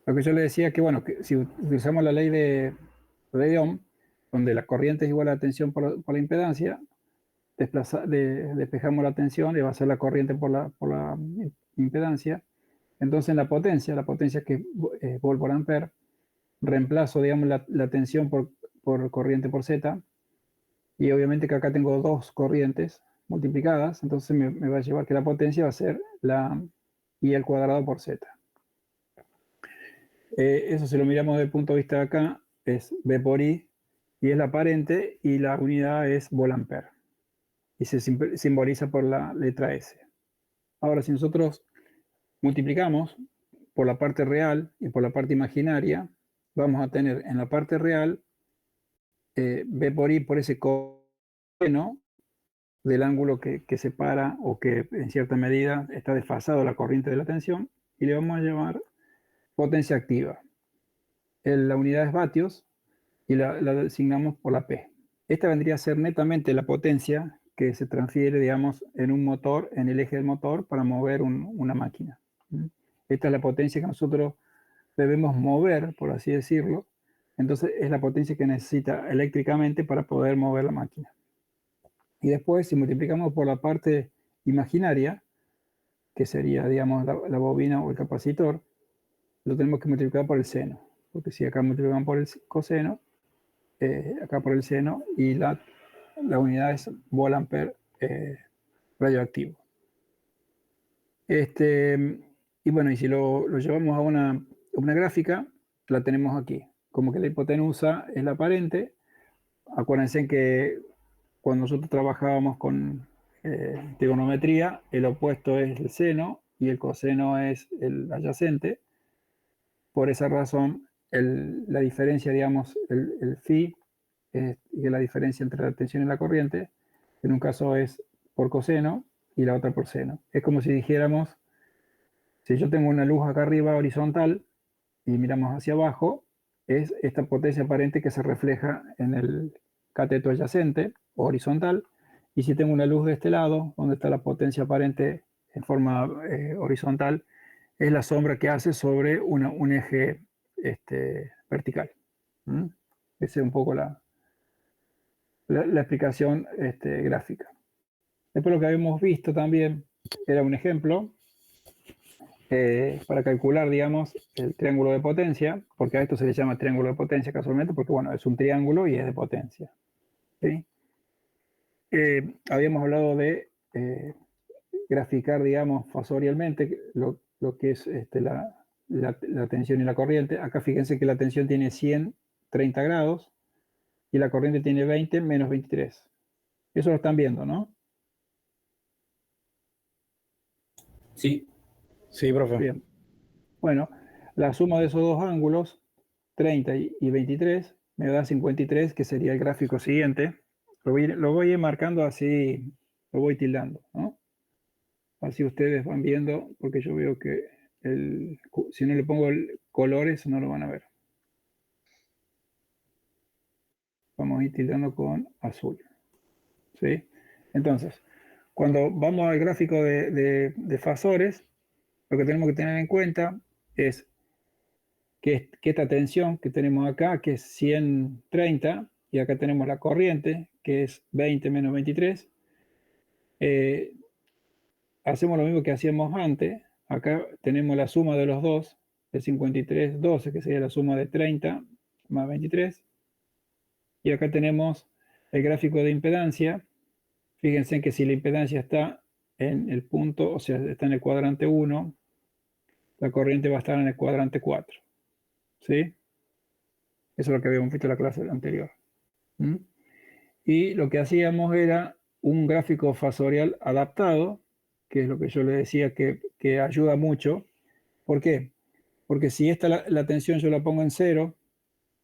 Lo que yo le decía que, bueno, que si utilizamos la ley de Ohm, donde la corriente es igual a la tensión por la impedancia, despejamos la tensión y va a ser la corriente por la impedancia. Entonces, en la potencia que es volt por ampere, reemplazo, digamos, la tensión por corriente por Z, y obviamente que acá tengo dos corrientes multiplicadas, entonces me va a llevar que la potencia va a ser la I al cuadrado por Z. Eso si lo miramos desde el punto de vista de acá, es V por I, y es la aparente, y la unidad es volt-ampere, y se simboliza por la letra S. Ahora, si nosotros multiplicamos por la parte real y por la parte imaginaria, vamos a tener en la parte real V por I por ese coseno del ángulo que separa o que en cierta medida está desfasado la corriente de la tensión, y le vamos a llamar potencia activa. La unidad es vatios y la designamos por la P. Esta vendría a ser netamente la potencia que se transfiere, digamos, en un motor, en el eje del motor, para mover una máquina. Esta es la potencia que nosotros debemos mover, por así decirlo. Entonces es la potencia que necesita eléctricamente para poder mover la máquina. Y después, si multiplicamos por la parte imaginaria, que sería, digamos, la bobina o el capacitor, lo tenemos que multiplicar por el seno. Porque si acá multiplicamos por el coseno, acá por el seno, y la unidad es volt-ampere radioactivo. Y bueno, y si lo llevamos a una gráfica, la tenemos aquí. Como que la hipotenusa es la aparente. Acuérdense que cuando nosotros trabajábamos con trigonometría, el opuesto es el seno y el coseno es el adyacente. Por esa razón, la diferencia, digamos, el phi, y la diferencia entre la tensión y la corriente, en un caso es por coseno y la otra por seno. Es como si dijéramos, si yo tengo una luz acá arriba horizontal y miramos hacia abajo, es esta potencia aparente que se refleja en el cateto adyacente o horizontal, y si tengo una luz de este lado, donde está la potencia aparente en forma horizontal, es la sombra que hace sobre un eje vertical. ¿Mm? Esa es un poco la explicación gráfica. Después lo que habíamos visto también era un ejemplo para calcular, digamos, el triángulo de potencia, porque a esto se le llama triángulo de potencia casualmente, porque bueno, es un triángulo y es de potencia. ¿Sí? Habíamos hablado de graficar, digamos, fasorialmente lo que es la tensión y la corriente. Acá fíjense que la tensión tiene 130 grados y la corriente tiene 20 menos 23. Eso lo están viendo, ¿no? Sí. Sí, profe. Bien. Bueno, la suma de esos dos ángulos, 30 y 23, me da 53, que sería el gráfico siguiente. Lo voy a ir marcando así, lo voy tildando, ¿no? Así ustedes van viendo, porque yo veo que si no le pongo colores no lo van a ver. Vamos a ir tildando con azul. ¿Sí? Entonces, cuando vamos al gráfico de fasores, lo que tenemos que tener en cuenta es que esta tensión que tenemos acá, que es 130, y acá tenemos la corriente, que es 20 menos 23, hacemos lo mismo que hacíamos antes. Acá tenemos la suma de los dos, de 53, 12, que sería la suma de 30 más 23. Y acá tenemos el gráfico de impedancia. Fíjense que si la impedancia está en el punto, o sea, está en el cuadrante 1, la corriente va a estar en el cuadrante 4. ¿Sí? Eso es lo que habíamos visto en la clase anterior. ¿Mm? Y lo que hacíamos era un gráfico fasorial adaptado, que es lo que yo le decía que ayuda mucho. ¿Por qué? Porque si la tensión yo la pongo en 0,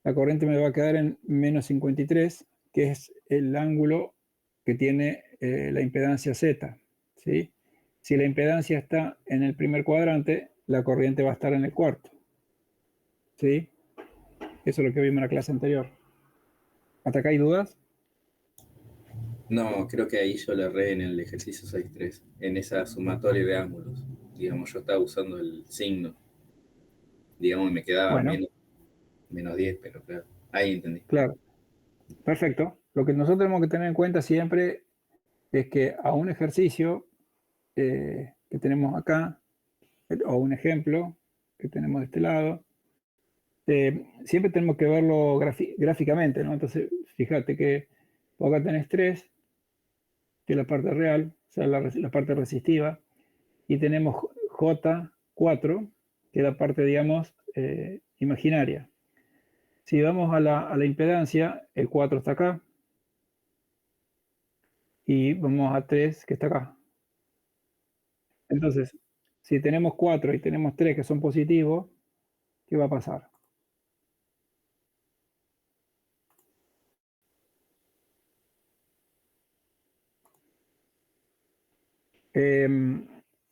la corriente me va a quedar en menos 53, que es el ángulo que tiene la impedancia Z. ¿Sí? Si la impedancia está en el primer cuadrante, la corriente va a estar en el cuarto. ¿Sí? Eso es lo que vimos en la clase anterior. ¿Hasta acá hay dudas? No, creo que ahí yo le erré en el ejercicio 6.3, en esa sumatoria de ángulos. Digamos, yo estaba usando el signo. digamos, me quedaba Bueno, menos 10, pero claro, ahí entendí. claro, perfecto. Lo que nosotros tenemos que tener en cuenta siempre es que a un ejercicio que tenemos acá, o un ejemplo que tenemos de este lado, siempre tenemos que verlo gráficamente, ¿no? Entonces, fíjate que acá tenés 3, que es la parte real, o sea, la parte resistiva, y tenemos J4, que es la parte, digamos, imaginaria. Si vamos a la impedancia, el 4 está acá, y vamos a 3, que está acá. Entonces, si tenemos 4 y tenemos 3 que son positivos, ¿qué va a pasar?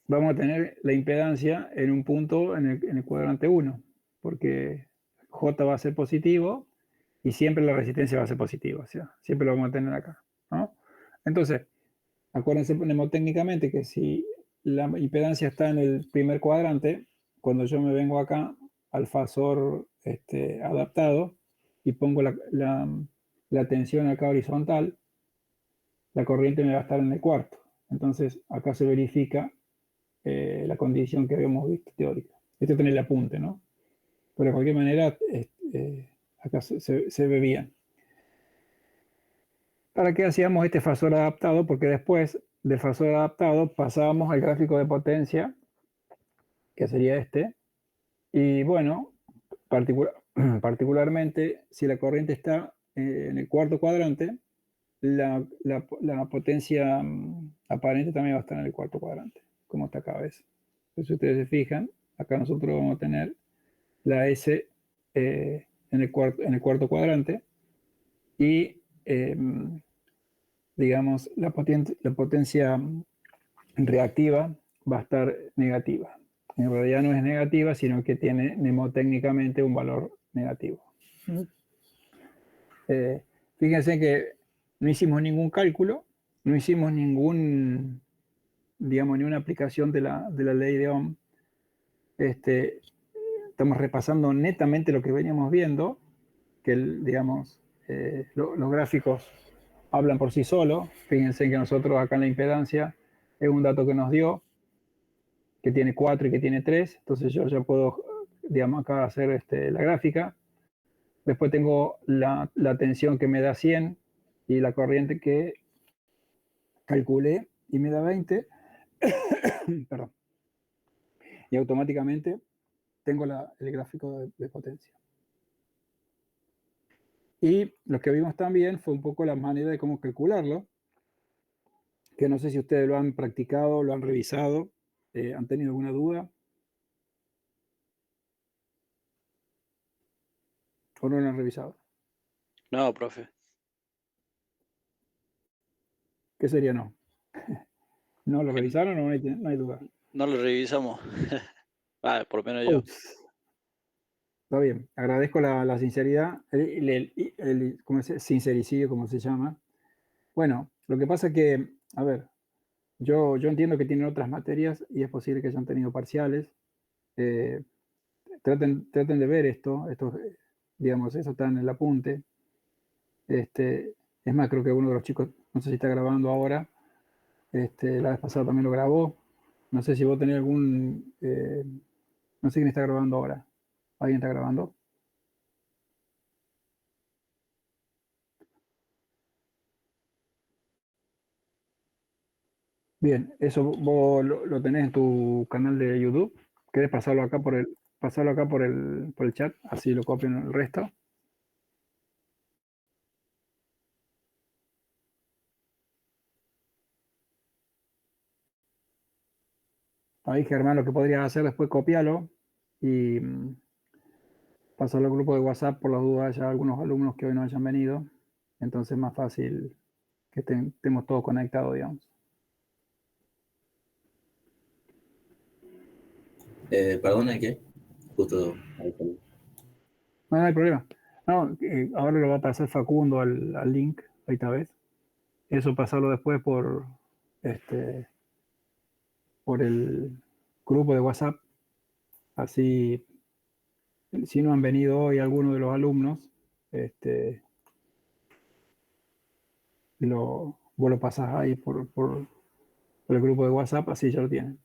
Vamos a tener la impedancia en un punto en el cuadrante 1, porque J va a ser positivo y siempre la resistencia va a ser positiva, o sea, siempre lo vamos a tener acá, ¿no? Entonces, acuérdense mnemotécnicamente que si la impedancia está en el primer cuadrante, cuando yo me vengo acá al fasor adaptado y pongo la tensión acá horizontal, la corriente me va a estar en el cuarto. Entonces, acá se verifica la condición que habíamos visto teórica. Este tiene el apunte, ¿no? Pero de cualquier manera, acá se ve bien. ¿Para qué hacíamos este fasor adaptado? Porque después del fasor adaptado pasábamos al gráfico de potencia, que sería este. Y bueno, particularmente, si la corriente está en el cuarto cuadrante, la potencia aparente también va a estar en el cuarto cuadrante, como está acá, ¿ves? Entonces, si ustedes se fijan, acá nosotros vamos a tener la S en el cuarto cuadrante y, digamos, la potencia reactiva va a estar negativa. En realidad no es negativa, sino que tiene mnemotécnicamente un valor negativo. Eh, Fíjense que no hicimos ningún cálculo, no hicimos digamos, ni una aplicación de la ley de Ohm. Estamos repasando netamente lo que veníamos viendo, que digamos, los gráficos hablan por sí solos. Fíjense que nosotros acá en la impedancia es un dato que nos dio, que tiene 4 y que tiene 3. Entonces yo ya puedo, digamos, acá hacer la gráfica. Después tengo la tensión que me da 100 y la corriente que calculé y me da 20. Perdón. Y automáticamente tengo el gráfico de potencia. Y lo que vimos también fue un poco la manera de cómo calcularlo, que no sé si ustedes lo han practicado, lo han revisado, han tenido alguna duda o no lo han revisado. No, profe. ¿Qué sería no? ¿No lo revisaron o no hay duda? No lo revisamos. Por lo menos yo. Ups. Está bien, agradezco la sinceridad, ¿cómo es? Sincericidio, como se llama. Bueno, lo que pasa es que, a ver, yo entiendo que tienen otras materias y es posible que hayan tenido parciales. Eh, traten de ver esto, digamos, eso está en el apunte. Es más, creo que uno de los chicos, no sé si está grabando ahora, la vez pasada también lo grabó. No sé si vos tenés no sé quién está grabando ahora. ¿Alguien está grabando? Bien, eso vos lo tenés en tu canal de YouTube. ¿Querés pasarlo acá por el chat? Así lo copian el resto. Ahí, Germán, lo que podrías hacer después, copiarlo y pasarlo al grupo de WhatsApp por las dudas. Ya algunos alumnos que hoy no hayan venido. Entonces es más fácil que estemos todos conectados, digamos. ¿Perdona qué? Justo ahí salí. No, no hay problema. No, ahora lo va a pasar Facundo al link, ahí está, ¿ves? Eso pasarlo después este, por el grupo de WhatsApp. Así Si no han venido hoy algunos de los alumnos, vos lo pasás ahí por el grupo de WhatsApp, así ya lo tienen.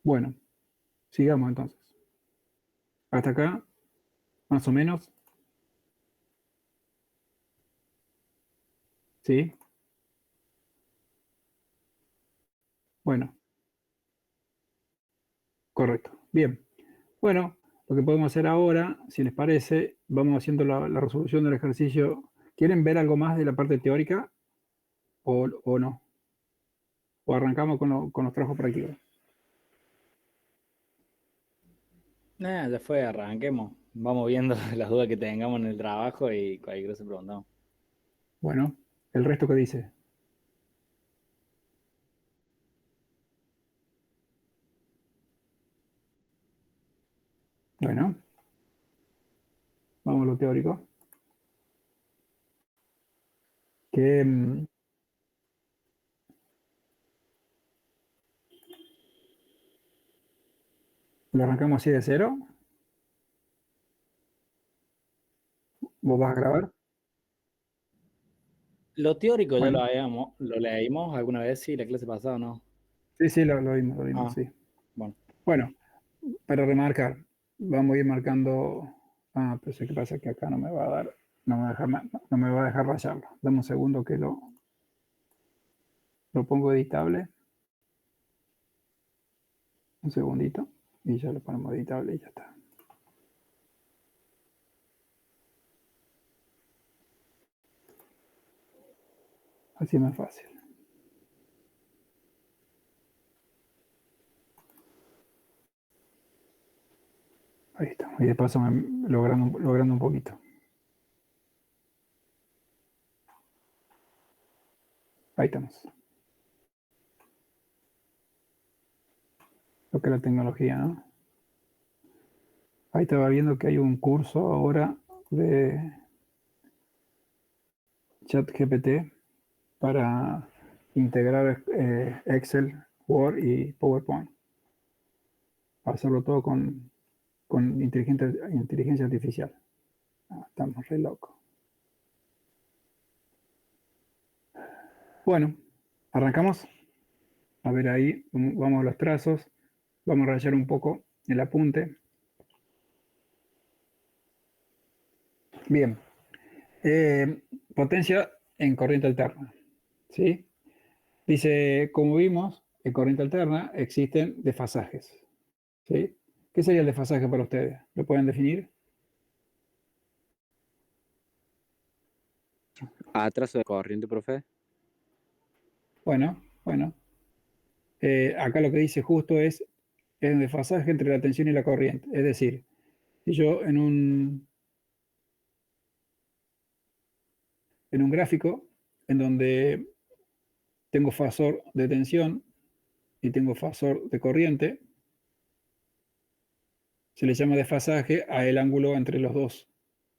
Bueno, sigamos entonces. Hasta acá, más o menos. ¿Sí? Bueno, correcto. Bien. Bueno, lo que podemos hacer ahora, si les parece, vamos haciendo la resolución del ejercicio. ¿Quieren ver algo más de la parte teórica o no? ¿O arrancamos con los trabajos prácticos? Nada, ya fue, arranquemos. Vamos viendo las dudas que tengamos en el trabajo y cualquier cosa preguntamos. Bueno, ¿el resto qué dice? Bueno, vamos a lo teórico. Que lo arrancamos así de cero. ¿Vos vas a grabar? Lo teórico ya Bueno, lo leímos alguna vez, sí, la clase pasada, ¿no? sí, lo vimos, Ah, sí. bueno. Bueno, para remarcar, vamos a ir marcando. Ah, pero sé qué pasa que acá no me va a dar, no me va a dejar rayarlo. Dame un segundo que lo pongo editable. Un segundito. Y ya lo ponemos editable y ya está. Así es más fácil. Ahí está. Y de paso logrando un poquito. Ahí estamos. Lo que es la tecnología, ¿no? Ahí estaba viendo que hay un curso ahora de ChatGPT para integrar Excel, Word y PowerPoint. Hacerlo todo con inteligencia artificial. Ah, estamos re locos. Bueno, arrancamos. A ver ahí, vamos a los trazos. Vamos a rayar un poco el apunte. Bien. Potencia en corriente alterna. ¿Sí? Dice, como vimos, en corriente alterna existen desfasajes. ¿Sí? ¿Qué sería el desfasaje para ustedes? ¿Lo pueden definir? Atraso de corriente, profe. Bueno. Acá lo que dice justo es un desfasaje entre la tensión y la corriente. Es decir, si yo en un gráfico en donde tengo fasor de tensión y tengo fasor de corriente, se le llama desfasaje a el ángulo entre los dos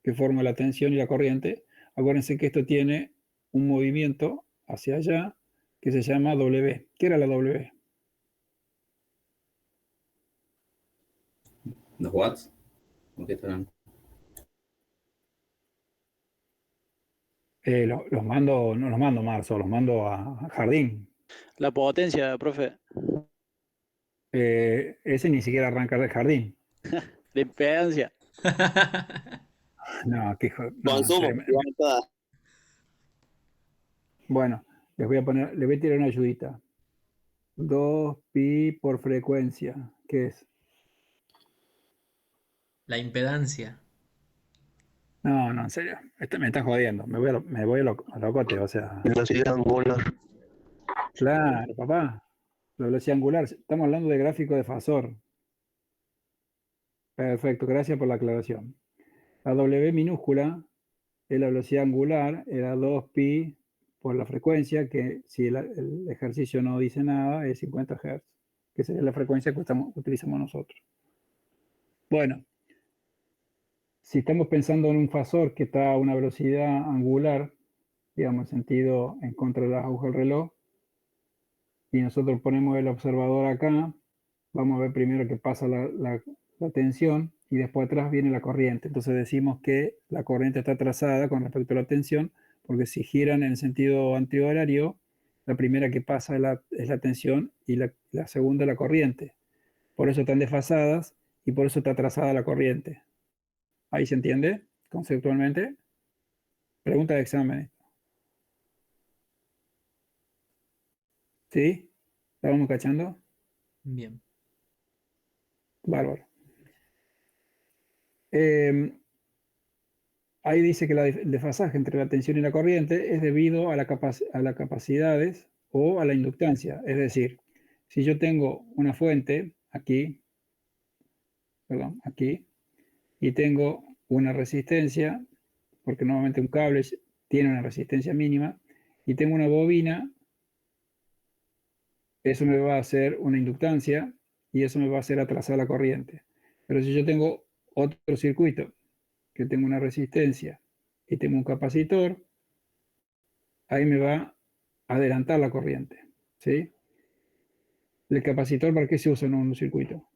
que forma la tensión y la corriente. Acuérdense que esto tiene un movimiento hacia allá que se llama W. ¿Qué era la W? ¿Los watts? ¿Con qué estarán? Los mando, no los mando a Marzo, los mando a Jardín. La potencia, profe. Ese ni siquiera arranca del Jardín. La impedancia. No, qué hijo, no, en Consumo, serio. igual todas. Bueno, les voy a tirar una ayudita. 2pi por frecuencia. ¿Qué es? La impedancia. No, en serio. Me está jodiendo. Me voy a locote, o sea. Velocidad angular. Claro, papá. La velocidad angular. Estamos hablando de gráfico de fasor. Perfecto, gracias por la aclaración. La W minúscula es la velocidad angular, era 2pi por la frecuencia, que si el ejercicio no dice nada, es 50 Hz, que sería la frecuencia que utilizamos nosotros. Bueno, si estamos pensando en un fasor que está a una velocidad angular, digamos, en sentido en contra de las agujas del reloj, y nosotros ponemos el observador acá, vamos a ver primero que pasa la tensión y después atrás viene la corriente. Entonces decimos que la corriente está trazada con respecto a la tensión, porque si giran en el sentido antihorario, la primera que pasa es la tensión y la segunda la corriente. Por eso están desfasadas y por eso está trazada la corriente. ¿Ahí se entiende conceptualmente? Pregunta de examen. ¿Sí? ¿La vamos cachando? Bien. Bárbaro. Ahí dice que el desfasaje entre la tensión y la corriente es debido a las capacidades o a la inductancia. Es decir, si yo tengo una fuente aquí, perdón, aquí, y tengo una resistencia, porque normalmente un cable tiene una resistencia mínima, y tengo una bobina, eso me va a hacer una inductancia y eso me va a hacer atrasar la corriente. Pero si yo tengo otro circuito, que tengo una resistencia y tengo un capacitor, ahí me va a adelantar la corriente, ¿sí? ¿El capacitor para qué se usa en un circuito?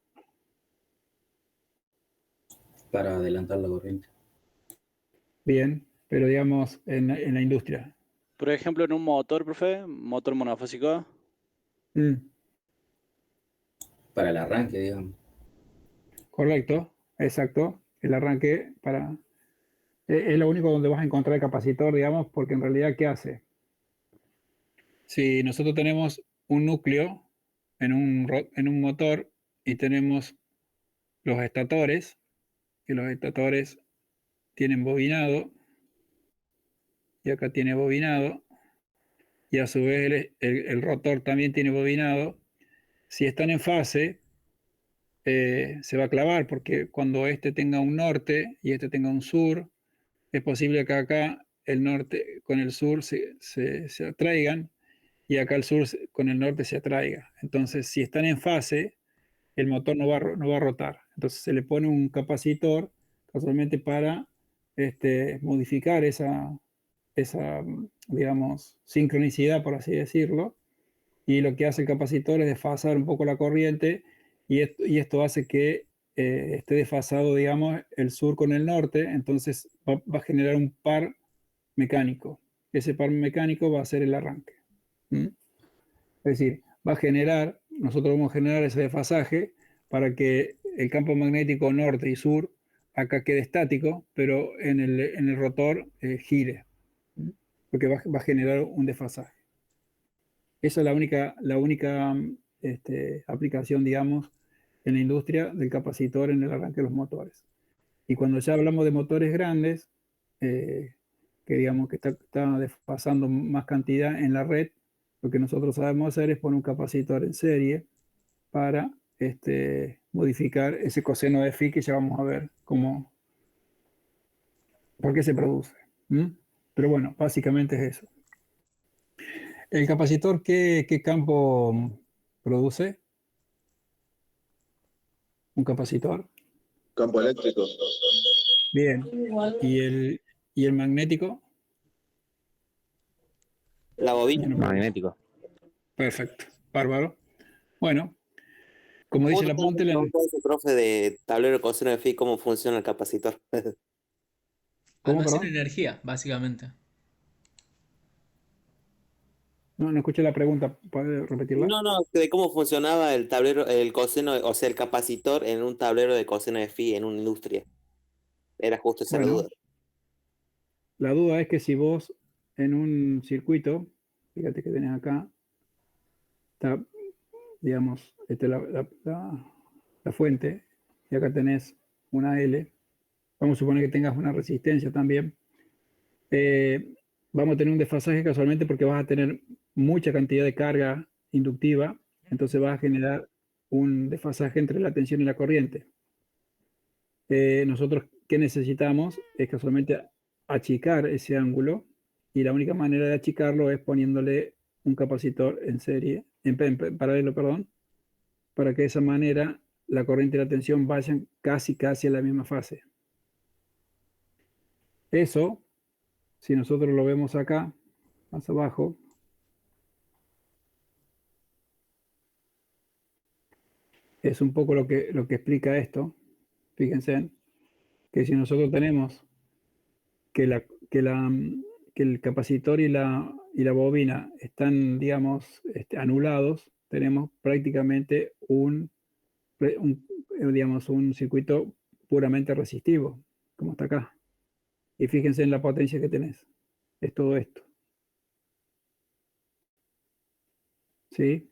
Para adelantar la corriente. Bien, pero digamos en la industria. Por ejemplo, en un motor, profe, motor monofásico. Para el arranque, digamos. Correcto, exacto. El arranque es lo único donde vas a encontrar el capacitor, digamos, porque en realidad, ¿qué hace? Si nosotros tenemos un núcleo en un motor y tenemos los estatores, que los estatores tienen bobinado, y acá tiene bobinado, y a su vez el rotor también tiene bobinado. Si están en fase, se va a clavar, porque cuando este tenga un norte y este tenga un sur, es posible que acá el norte con el sur se atraigan y acá el sur con el norte se atraiga. Entonces, si están en fase, el motor no va a rotar. Entonces se le pone un capacitor casualmente para modificar esa, digamos, sincronicidad, por así decirlo. Y lo que hace el capacitor es desfasar un poco la corriente y esto hace que esté desfasado, digamos, el sur con el norte. Entonces va a generar un par mecánico. Ese par mecánico va a ser el arranque. ¿Mm? Es decir, nosotros vamos a generar ese desfasaje para que el campo magnético norte y sur acá quede estático, pero en el rotor gire, porque va a generar un desfasaje. Esa es la única aplicación, digamos, en la industria del capacitor en el arranque de los motores. Y cuando ya hablamos de motores grandes, que digamos que está desfasando más cantidad en la red, lo que nosotros sabemos hacer es poner un capacitor en serie para modificar ese coseno de phi que ya vamos a ver por qué se produce. Pero bueno, básicamente es eso. ¿El capacitor qué campo produce? ¿Un capacitor? Campo eléctrico. Bien. ¿Y el magnético? La bobina. Bueno, Magnético. perfecto. Bárbaro. Bueno, como dice el apunte, profe, de tablero de coseno de phi, ¿cómo funciona el capacitor? ¿Cómo, Almacena perdón? energía, básicamente. No escuché la pregunta. ¿Puede repetirla? No, de cómo funcionaba el tablero, el coseno, o sea, el capacitor en un tablero de coseno de phi en una industria. Era justo esa la Bueno, duda. la duda es que si vos en un circuito, fíjate que tenés acá, está, digamos, esta es la fuente, y acá tenés una L. Vamos a suponer que tengas una resistencia también. Vamos a tener un desfasaje casualmente porque vas a tener mucha cantidad de carga inductiva, entonces vas a generar un desfasaje entre la tensión y la corriente. Nosotros, ¿qué necesitamos? Es casualmente achicar ese ángulo y la única manera de achicarlo es poniéndole un capacitor en serie, en paralelo, perdón, para que de esa manera la corriente y la tensión vayan casi a la misma fase. Eso, si nosotros lo vemos acá, más abajo, es un poco lo que explica esto. Fíjense que si nosotros tenemos que el capacitor y la bobina están, digamos, anulados, tenemos prácticamente digamos, un circuito puramente resistivo, como está acá. Y fíjense en la potencia que tenés. Es todo esto. ¿Sí?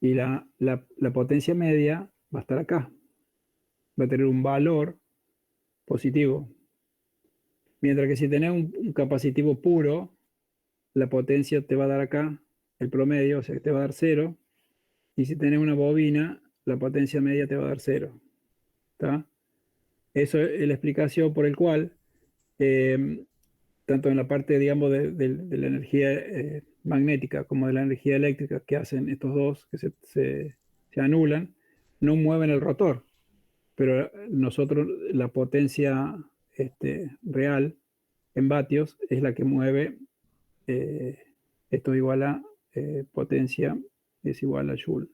Y la potencia media va a estar acá. Va a tener un valor positivo. Mientras que si tenés un capacitivo puro, la potencia te va a dar acá el promedio, o sea que te va a dar 0. Y si tenés una bobina, la potencia media te va a dar 0. ¿Está? Eso es la explicación por el cual, tanto en la parte, digamos, de la energía magnética como de la energía eléctrica que hacen estos dos, que se anulan, no mueven el rotor. Pero nosotros, la potencia real en vatios es la que mueve, esto igual a potencia es igual a Joule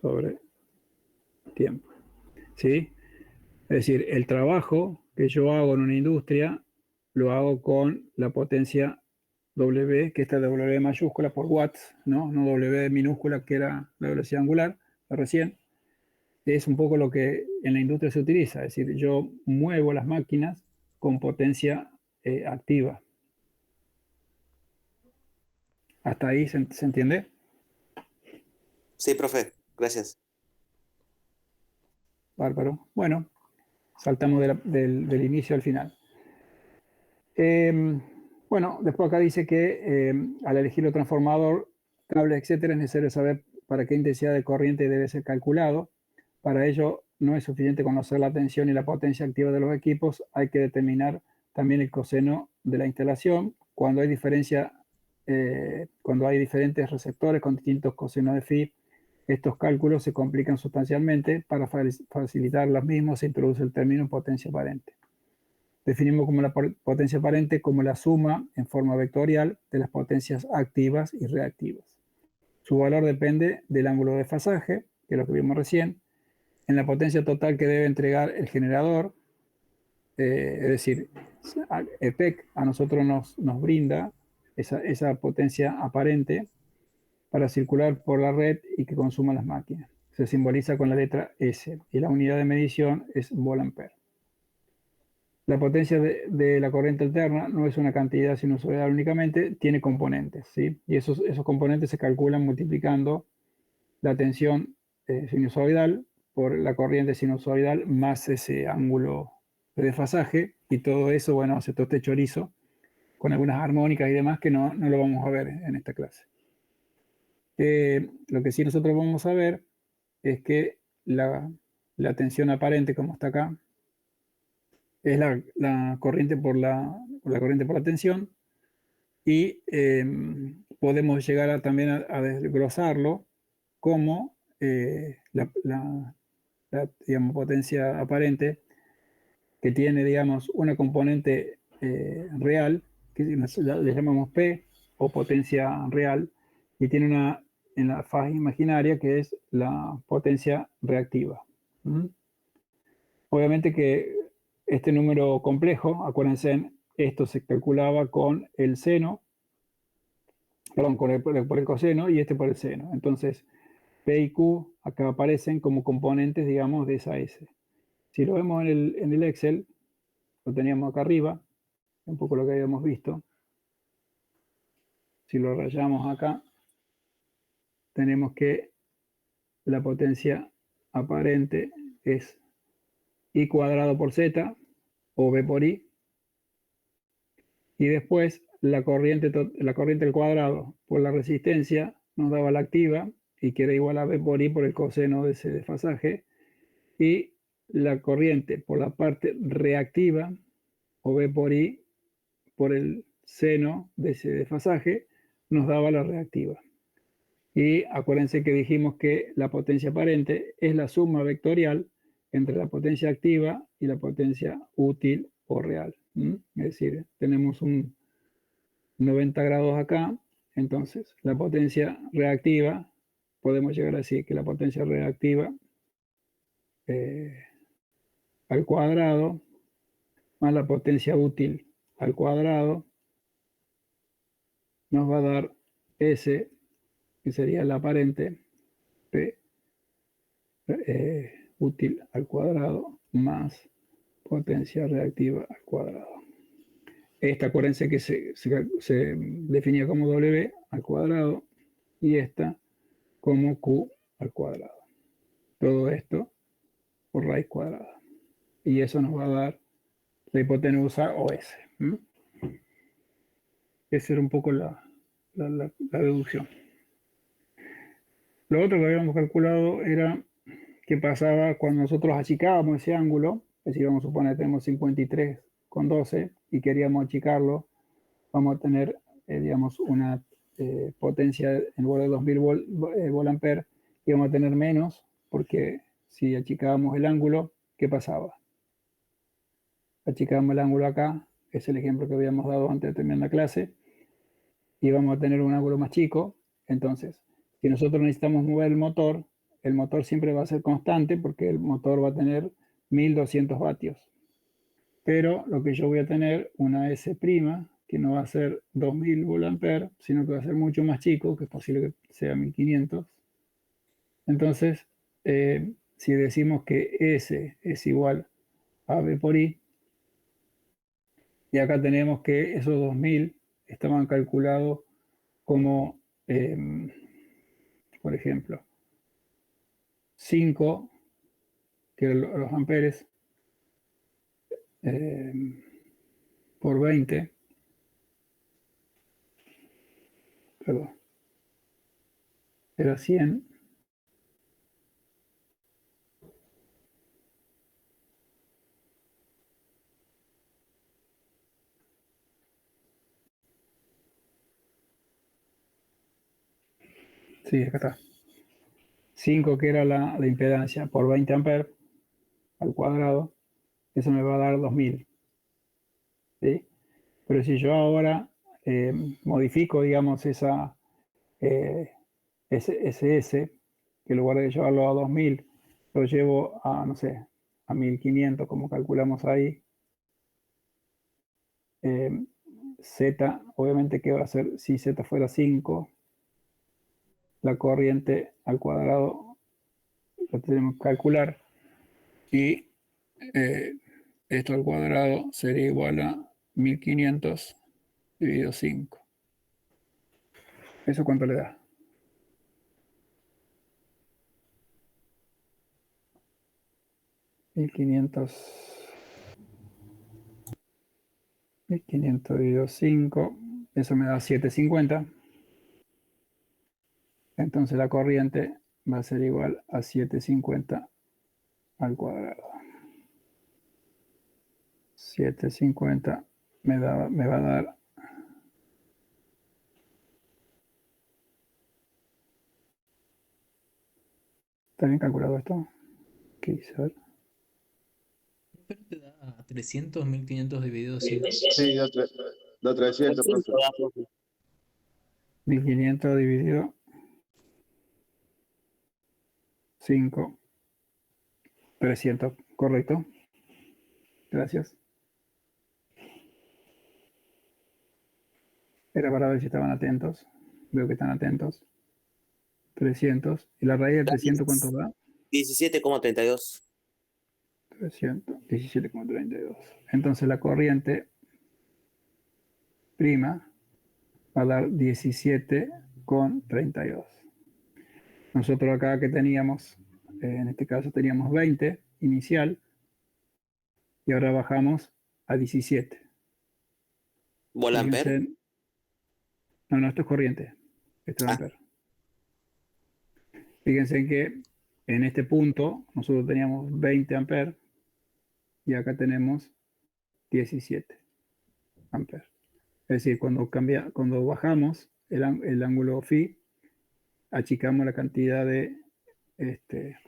sobre tiempo. ¿Sí? Es decir, el trabajo que yo hago en una industria lo hago con la potencia W, que esta W mayúscula por watts, ¿no? No W minúscula, que era la velocidad angular, la recién. Es un poco lo que en la industria se utiliza, es decir, yo muevo las máquinas con potencia activa. ¿Hasta ahí se entiende? Sí, profe, gracias. Bárbaro. Bueno, saltamos del inicio al final. Bueno, después acá dice que al elegir el transformador, cable, etcétera, es necesario saber para qué intensidad de corriente debe ser calculado. Para ello, no es suficiente conocer la tensión y la potencia activa de los equipos, hay que determinar también el coseno de la instalación. Cuando hay diferentes receptores con distintos cosenos de phi, estos cálculos se complican sustancialmente. Para facilitar los mismos se introduce el término potencia aparente. Definimos como la potencia aparente como la suma en forma vectorial de las potencias activas y reactivas. Su valor depende del ángulo de desfasaje, que es lo que vimos recién, en la potencia total que debe entregar el generador, es decir, EPEC a nosotros nos brinda esa potencia aparente para circular por la red y que consuma las máquinas. Se simboliza con la letra S y la unidad de medición es volt-ampere. La potencia de la corriente alterna no es una cantidad sinusoidal únicamente, tiene componentes, ¿sí? Y esos componentes se calculan multiplicando la tensión sinusoidal por la corriente sinusoidal más ese ángulo de desfasaje, y todo eso, bueno, hace todo este chorizo con algunas armónicas y demás que no lo vamos a ver en esta clase. Lo que sí nosotros vamos a ver es que la tensión aparente, como está acá, es la corriente por la corriente por la tensión, y podemos llegar también a desglosarlo como digamos, potencia aparente, que tiene, digamos, una componente real, que le llamamos P, o potencia real, y tiene una en la faz imaginaria, que es la potencia reactiva. Obviamente que este número complejo, acuérdense, esto se calculaba con el seno, perdón, por el coseno, y por el seno. Entonces, P y Q acá aparecen como componentes, digamos, de esa S. Si lo vemos en el Excel, lo teníamos acá arriba, un poco lo que habíamos visto. Si lo rayamos acá, tenemos que la potencia aparente es I cuadrado por Z, o V por I, y después la corriente al cuadrado por la resistencia nos daba la activa, y que era igual a V por I por el coseno de ese desfasaje, y la corriente por la parte reactiva, o V por I por el seno de ese desfasaje, nos daba la reactiva. Y acuérdense que dijimos que la potencia aparente es la suma vectorial entre la potencia activa y la potencia útil o real. Es decir, tenemos un 90 grados acá, Entonces, la potencia reactiva, podemos llegar a decir que la potencia reactiva al cuadrado más la potencia útil al cuadrado nos va a dar S, que sería la aparente, P útil al cuadrado más potencia reactiva al cuadrado. Esta, acuérdense que se definía como W al cuadrado y esta como Q al cuadrado. Todo esto por raíz cuadrada. Y eso nos va a dar la hipotenusa o S. Esa era un poco la deducción. Lo otro que habíamos calculado era qué pasaba cuando nosotros achicábamos ese ángulo. Es decir, vamos a suponer que tenemos 53,12 y queríamos achicarlo. Vamos a tener, digamos, una potencia en lugar de 2000 volt-ampere y vamos a tener menos porque si achicábamos el ángulo, ¿qué pasaba? Achicábamos el ángulo acá, es el ejemplo que habíamos dado antes de terminar la clase, y vamos a tener un ángulo más chico. Entonces, si nosotros necesitamos mover el motor siempre va a ser constante porque el motor va a tener 1200 vatios. Pero lo que yo voy a tener, una S', que no va a ser 2000 volt-ampere, sino que va a ser mucho más chico, que es posible que sea 1500. Entonces, si decimos que S es igual a V por I, y acá tenemos que esos 2000 estaban calculados como, por ejemplo, 5, que los amperes, por 20, perdón, era 100. Sí, acá está. 5, que era la impedancia, por 20 amperes al cuadrado, eso me va a dar 2000. ¿Sí? Pero si yo ahora modifico, digamos, ese S, que en lugar de llevarlo a 2000, lo llevo a, no sé, a 1500, como calculamos ahí. Z, obviamente, ¿qué va a ser? Si Z fuera 5, la corriente al cuadrado lo tenemos que calcular. Y esto al cuadrado sería igual a 1500 dividido 5. ¿Eso cuánto le da? 1500 dividido 5, eso me da 750. Entonces la corriente va a ser igual a 750 al cuadrado. 750 me va a dar ¿Está bien calculado esto? ¿Qué hice? A ver. Pero te da 300, 1500 dividido 5. Sí, da 300, profe. 1500 dividido 5, 300, correcto. Gracias. Era para ver si estaban atentos. Veo que están atentos. 300. ¿Y la raíz de 300 cuánto da? 17,32. 300, 17,32. Entonces la corriente prima va a dar 17,32. Nosotros acá que teníamos, en este caso teníamos 20 inicial, y ahora bajamos a 17. ¿Volt-ampere? No, esto es corriente. Esto es ampere. Fíjense que en este punto nosotros teníamos 20 amperes y acá tenemos 17 amperes. Es decir, cuando bajamos el ángulo phi, achicamos la cantidad de,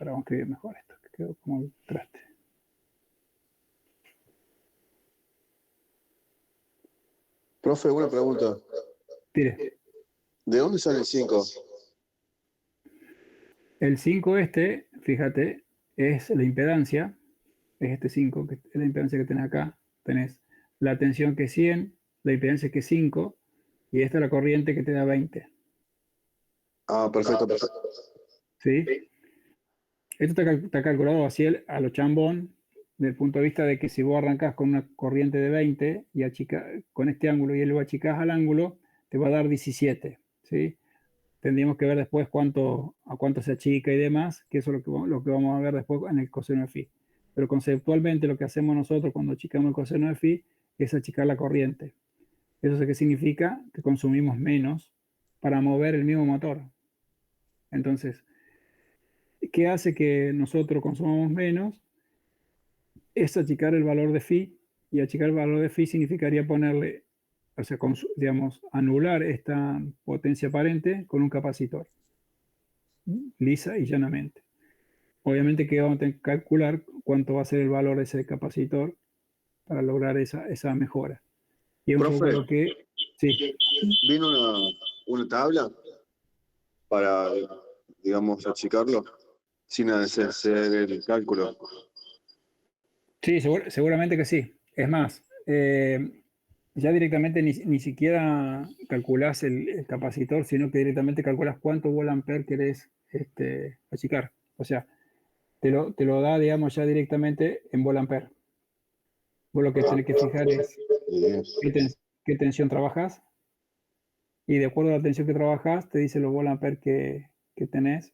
vamos a escribir mejor esto, que quedó como el traste. Profe, una pregunta. Tire. ¿De dónde sale el 5? El 5 fíjate, es la impedancia, es este 5, que es la impedancia que tenés acá. Tenés la tensión que es 100, la impedancia que es 5, y esta es la corriente que te da 20. Ah, perfecto, perfecto. ¿Sí? Esto está calculado así a lo chambón, desde el punto de vista de que si vos arrancás con una corriente de 20 y con este ángulo y lo achicás al ángulo, te va a dar 17. ¿Sí? Tendríamos que ver después a cuánto se achica y demás, que eso es lo que vamos a ver después en el coseno de phi. Pero conceptualmente lo que hacemos nosotros cuando achicamos el coseno de phi es achicar la corriente. ¿Eso qué significa? Que consumimos menos para mover el mismo motor. Entonces, ¿qué hace que nosotros consumamos menos? Es achicar el valor de phi, y achicar el valor de phi significaría ponerle, o sea, digamos, anular esta potencia aparente con un capacitor, lisa y llanamente. Obviamente que vamos a tener que calcular cuánto va a ser el valor de ese capacitor para lograr esa mejora. Y es un poco Profe, lo que... Sí, ¿vino una tabla para, digamos, achicarlo sin hacer el cálculo? sí, seguramente que sí. Es más, ya directamente ni siquiera calculás el capacitor, sino que directamente calculás cuánto volt-ampere querés achicar. O sea, te lo da, digamos, ya directamente en volt-ampere. Vos lo que tenés que fijar es qué tensión trabajás, y de acuerdo a la tensión que trabajás, te dice los volt-ampere que tenés,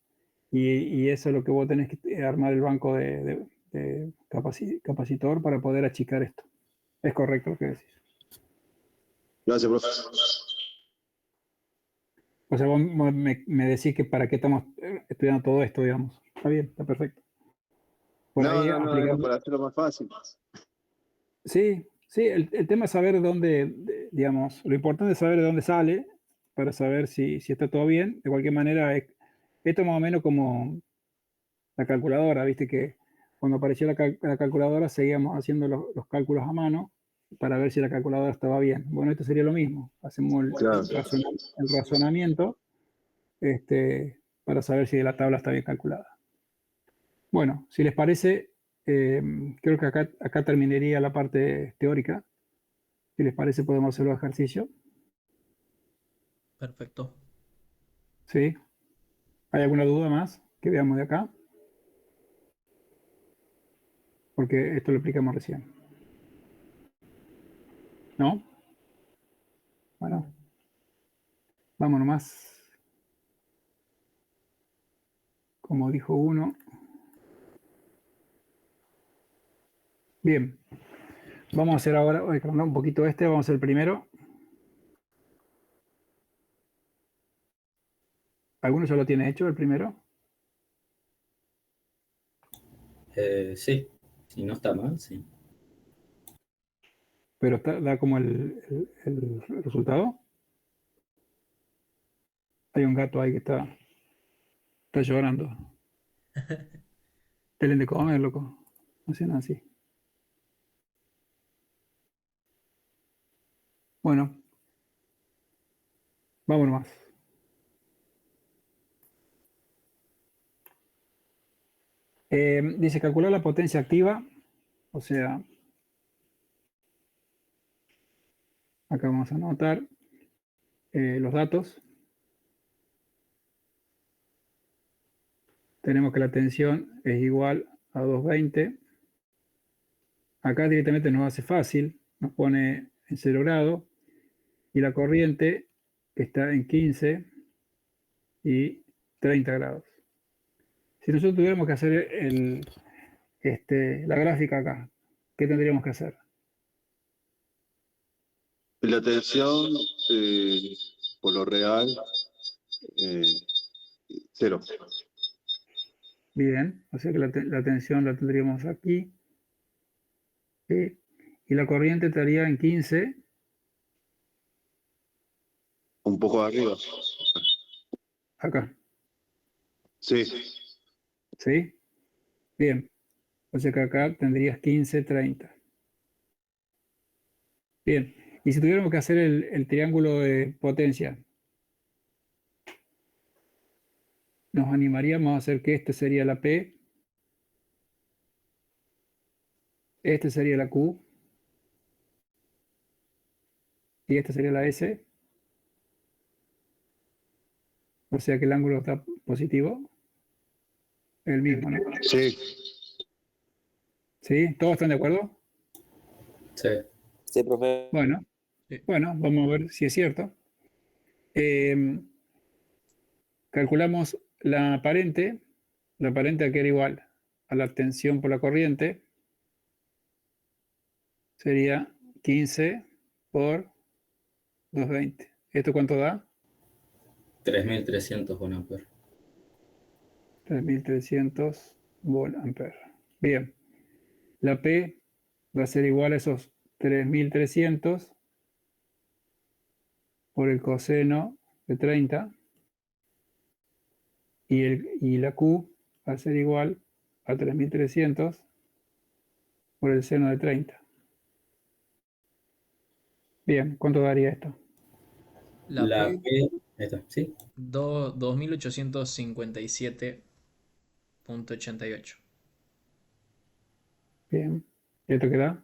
y eso es lo que vos tenés que armar el banco de capacitor para poder achicar esto. Es correcto lo que decís. Gracias, profe. O sea, vos me decís que para qué estamos estudiando todo esto, digamos. Está bien, está perfecto. Por ahí No, era aplicando. para hacerlo más fácil. Sí, sí, el tema es saber digamos, lo importante es saber de dónde sale para saber si está todo bien. De cualquier manera, esto es más o menos como la calculadora, viste que cuando apareció la calculadora seguíamos haciendo los cálculos a mano para ver si la calculadora estaba bien. Bueno, esto sería lo mismo. Hacemos Claro. el razonamiento para saber si la tabla está bien calculada. Bueno, si les parece, creo que acá terminaría la parte teórica. Si les parece, podemos hacer los ejercicios. Perfecto. ¿Sí? ¿Hay alguna duda más que veamos de acá? Porque esto lo explicamos recién. ¿No? Bueno, vámonos más. Como dijo uno. Bien. Vamos a hacer ahora, voy a cambiar un poquito vamos a hacer el primero. ¿Alguno ya lo tiene hecho, el primero? Sí, si no está mal, sí. Pero da como el resultado. Hay un gato ahí que está llorando. Denle de comer, loco. No sean así. Bueno, vámonos más. Dice calcular la potencia activa. O sea, acá vamos a anotar los datos. Tenemos que la tensión es igual a 220. Acá directamente nos hace fácil, nos pone en 0 grados, y la corriente está en 15 y 30 grados. Si nosotros tuviéramos que hacer la gráfica acá, ¿qué tendríamos que hacer? La tensión, por lo real, 0. Bien, o sea que la tensión la tendríamos aquí, ¿sí? Y la corriente estaría en 15, Un poco arriba. acá, Sí. ¿sí? Bien, o sea que acá tendrías 15, 30. Bien, y si tuviéramos que hacer el triángulo de potencia, nos animaríamos a hacer que este sería la P, este sería la Q y este sería la S. O sea que el ángulo está positivo. El mismo, ¿no? Sí. ¿Sí? ¿Todos están de acuerdo? Sí. Sí, profe. Bueno, Sí. bueno, vamos a ver si es cierto. Calculamos la aparente que era igual a la tensión por la corriente, sería 15 por 220. ¿Esto cuánto da? 3.300 Bonaparte. 3.300 volt-ampere. Bien, la P va a ser igual a esos 3.300 por el coseno de 30 y la Q va a ser igual a 3.300 por el seno de 30. Bien, ¿cuánto daría esto? La P, P, ahí está, ¿sí? 2857.88. Bien, ¿esto qué da?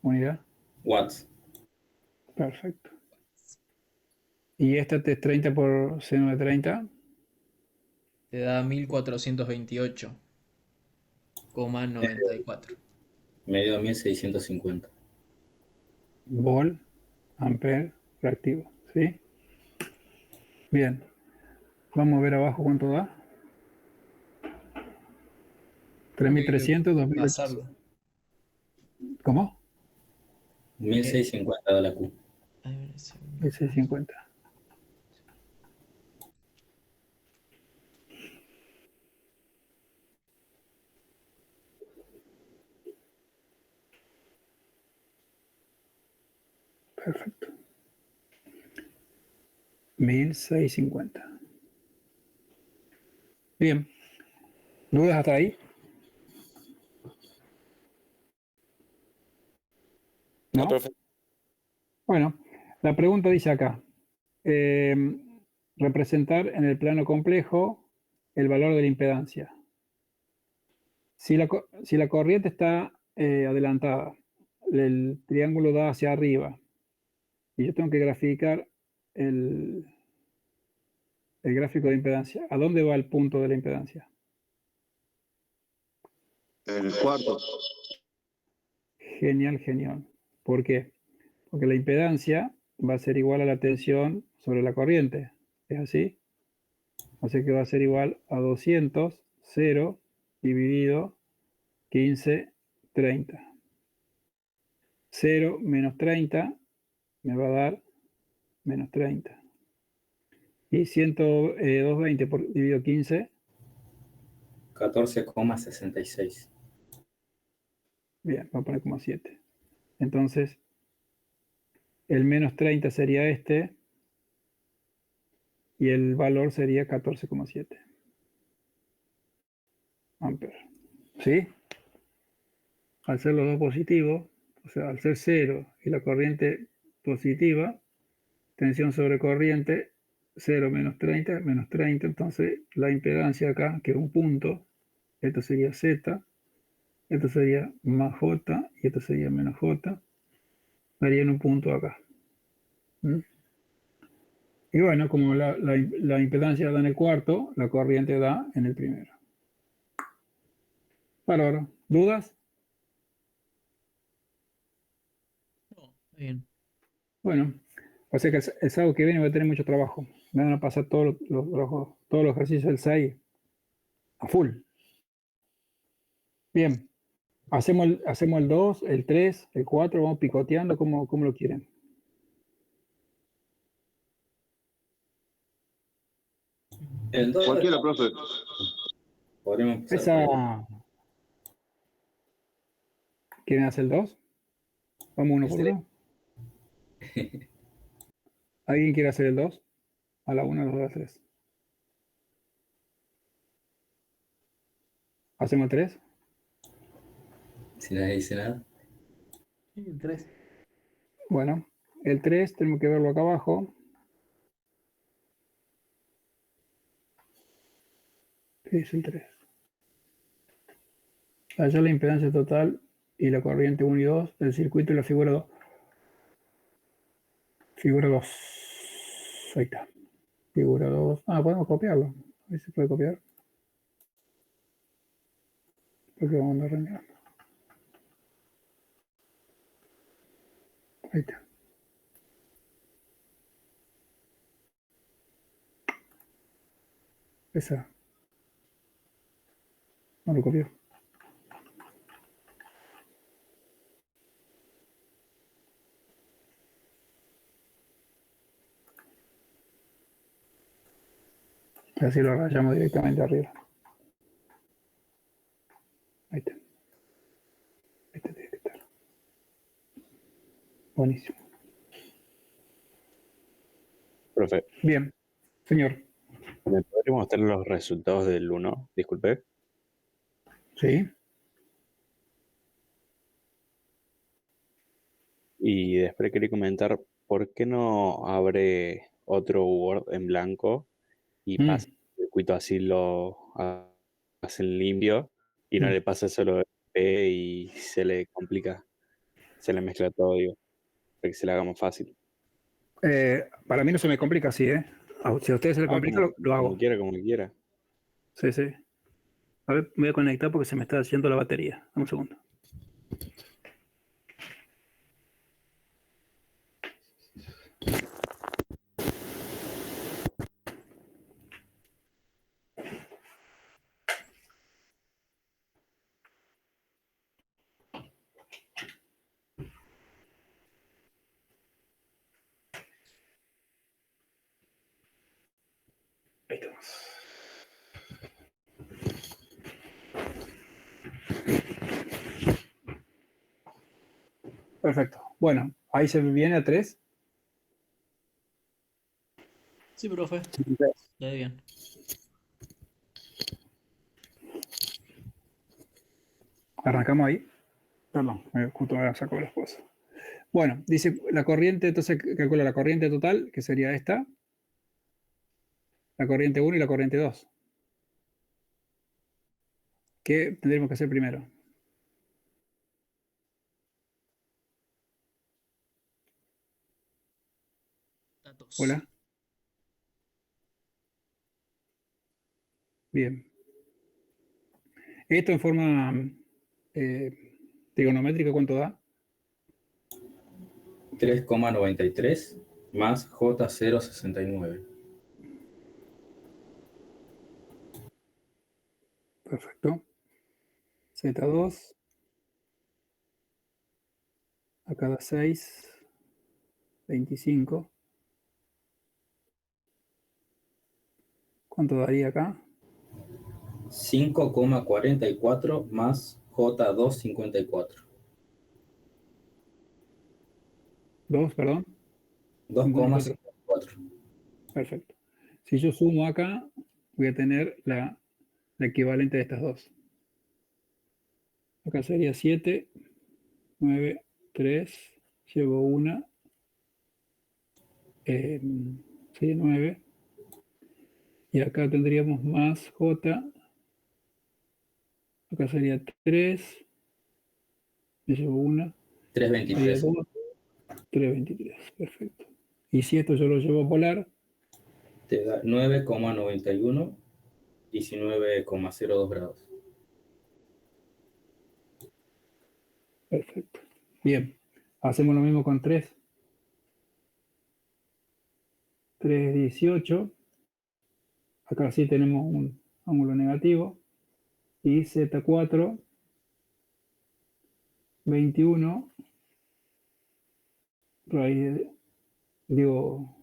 Unidad. Watts. Perfecto. ¿Y esta es 30 por seno de 30? Te da 1428,94. Medio 1.650. Volt, ampere, reactivo. ¿Sí? Bien. Vamos a ver abajo cuánto da. Creo que hay que 3.300, 2.800. pasarlo. ¿Cómo? 1.650 de la Q. A ver, un segundo. 1.650. Perfecto. 1.650. Bien. ¿Dudas hasta ahí? No, ¿No? profe. Bueno, la pregunta dice acá. Representar en el plano complejo el valor de la impedancia. Si la corriente está adelantada, el triángulo da hacia arriba y yo tengo que graficar el gráfico de impedancia. ¿A dónde va el punto de la impedancia? En el cuarto. Genial, genial. ¿Por qué? Porque la impedancia va a ser igual a la tensión sobre la corriente. ¿Es así? Así que va a ser igual a 200, 0, dividido 15, 30. 0 menos 30 me va a dar menos 30. Y 220 por dividido 15, 14,66. bien, voy a poner como 7. Entonces, el menos 30 sería este y el valor sería 14,7 amperes. ¿Sí? Al ser los dos positivos, o sea, al ser 0 y la corriente positiva, tensión sobre corriente, 0 menos 30, entonces la impedancia acá, que es un punto, esto sería Z, esto sería más J y esto sería menos J, daría en un punto acá. ¿Mm? Y bueno, como la impedancia da en el cuarto, la corriente da en el primero. Bárbaro. ¿Dudas? No, está bien. Bueno, o sea que el sábado que viene voy a tener mucho trabajo. Me van a pasar todos los ejercicios del 6 a full. Bien, hacemos el 2, el 3, el 4, vamos picoteando como lo quieren. El 2 Cualquiera, profe. podríamos empezar por ¿Quieren hacer el 2? Vamos uno por uno. ¿Alguien quiere hacer el 2? A la 1, a la 2, a la 3. ¿Hacemos el 3? si nadie dice nada. Sí, el 3. Bueno, el 3 tenemos que verlo acá abajo. Sí, es el 3. Hallar la impedancia total y la corriente 1 y 2 del circuito y la figura 2. Figura 2. Ahí está. Figura 2. Ah, podemos copiarlo. A ver si se puede copiar. Porque vamos a reenviar. Ahí está. Esa. No lo copió. Así lo rayamos directamente arriba. Ahí está. Este tiene que estar. Buenísimo. Profe, Bien, señor. ¿me podría mostrar los resultados del 1? Disculpe. Sí. Y después quería comentar, ¿por qué no abre otro Word en blanco y pasa el circuito así hacen limpio y no le pasa solo P y se le complica, se le mezcla todo, digo, para que se le haga más fácil? Para mí no se me complica así, ¿eh? Si a ustedes se le complica, lo hago. Como quiera. Sí, sí. A ver, me voy a conectar porque se me está haciendo la batería. Dame un segundo. Ahí estamos. Perfecto. Bueno, ahí se viene a 3. Sí, profe. Ya bien. Arrancamos ahí. Perdón, justo me sacó las cosas. Bueno, dice la corriente, entonces calcula la corriente total, que sería esta, la corriente 1 y la corriente 2. ¿Qué tendremos que hacer primero? Datos. Hola. Bien. Esto en forma trigonométrica, ¿cuánto da? 3,93 más J0,69. Perfecto. Z2 a cada 6, 25. ¿Cuánto daría acá? 5,44 más J2,54. 2, perdón. 54. 2,54. Perfecto. Si yo sumo acá, voy a tener la equivalente de estas dos. Acá sería 7, 9, 3, llevo una, 9. Y acá tendríamos más J, acá sería 3, me llevo una, sería 3,23. 2, 3,23, perfecto. Y si esto yo lo llevo polar, Te da 9,91, 19,02 grados. perfecto. Bien, hacemos lo mismo con 3. 3, 18. Acá sí tenemos un ángulo negativo. Y Z4, 21, raíz, digo,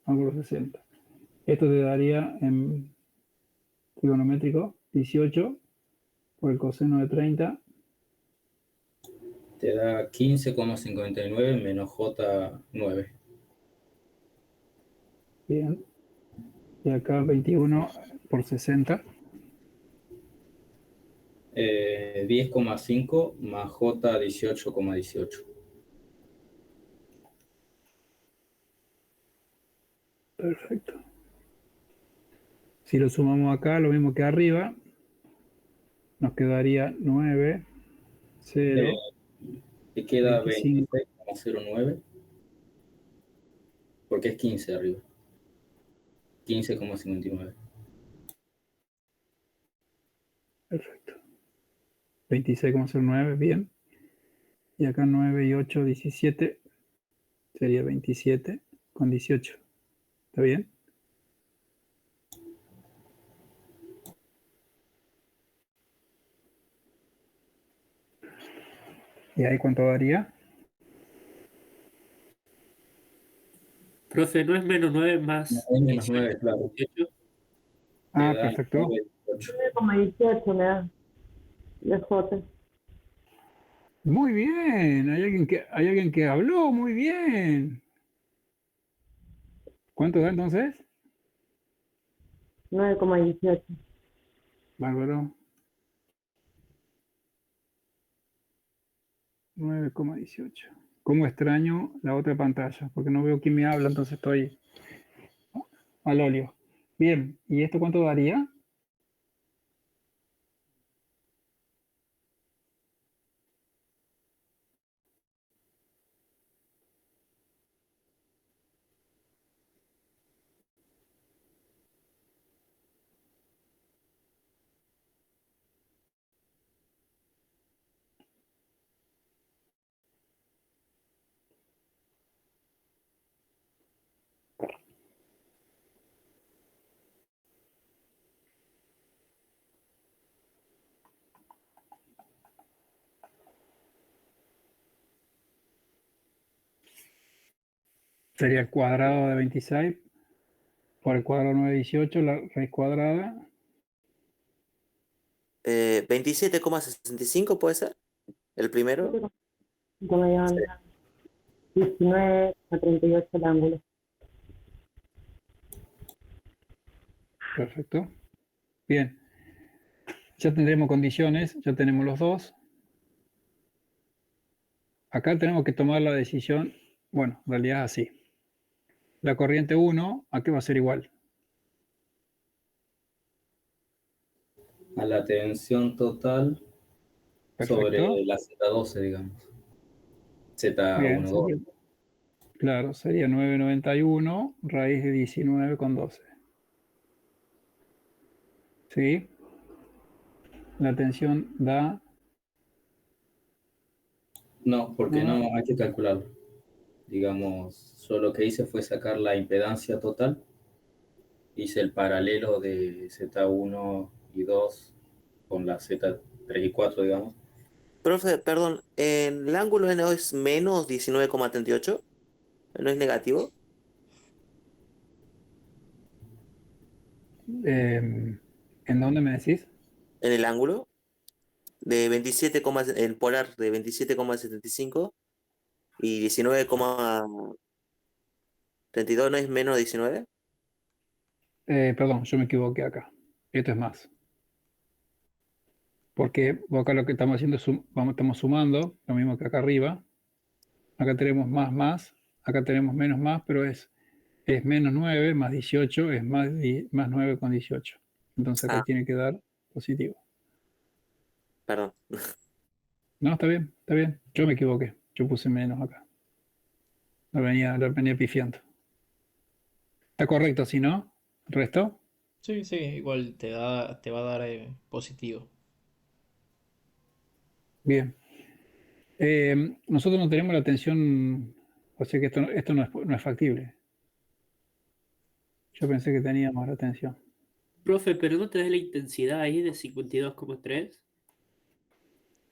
ángulo 60. Esto te daría en trigonométrico 18 por el coseno de 30. Te da 15,59 menos J9. Bien. Y acá 21 por 60. 10,5 más J18,18. Perfecto. Si lo sumamos acá, lo mismo que arriba, nos quedaría 9, 0, Te queda 25. 26,09, porque es 15 arriba. 15,59. Perfecto. 26,09, bien. Y acá 9 y 8, 17. Sería 27,18. ¿Está bien? ¿Y ahí cuánto daría? Profe, ¿no es menos 9 más Es menos 9, claro. 18? Ah, Te da perfecto. 9,18. 9,18 me da. De J. Muy bien. Hay alguien que habló. Muy bien. ¿Cuánto da entonces? 9,18. Bárbaro. 9,18. ¿Cómo extraño la otra pantalla? Porque no veo quién me habla, entonces estoy al óleo. Bien, ¿y esto cuánto daría? Sería el cuadrado de 26 por el cuadrado 9,18, la raíz cuadrada. 27,65 puede ser. El primero. 19,38 el ángulo. Perfecto. Bien. Ya tendremos condiciones, ya tenemos los dos. Acá tenemos que tomar la decisión, bueno, en realidad es así. La corriente 1, ¿a qué va a ser igual? A la tensión total Perfecto. sobre la Z12, digamos. Bien, Z12. claro, sería 9,91 raíz de 19,12. ¿Sí? La tensión da... No, porque ¿no? no hay que calcularlo. Digamos, yo lo que hice fue sacar la impedancia total. Hice el paralelo de Z1 y 2 con la Z3 y 4, digamos. Profe, perdón, ¿el ángulo no es menos 19,38? ¿No es negativo? ¿En dónde me decís? En el ángulo de 27, el polar de 27,75 y 19,32 no es menos 19. Perdón, yo me equivoqué acá. Esto es más. Porque acá lo que estamos haciendo es estamos sumando, lo mismo que acá arriba. Acá tenemos más, acá tenemos menos más, pero es menos 9 más 18 es más 9,18. Entonces acá Ah, tiene que dar positivo. perdón. No, está bien, está bien. Yo me equivoqué. Yo puse menos acá. Lo venía pifiando. Está correcto, si no, ¿el resto? Sí, sí, igual te va a dar positivo. Bien. Nosotros no tenemos la tensión, o sea que esto no es factible. Yo pensé que teníamos la tensión. Profe, pero no tenés la intensidad ahí de 52,3.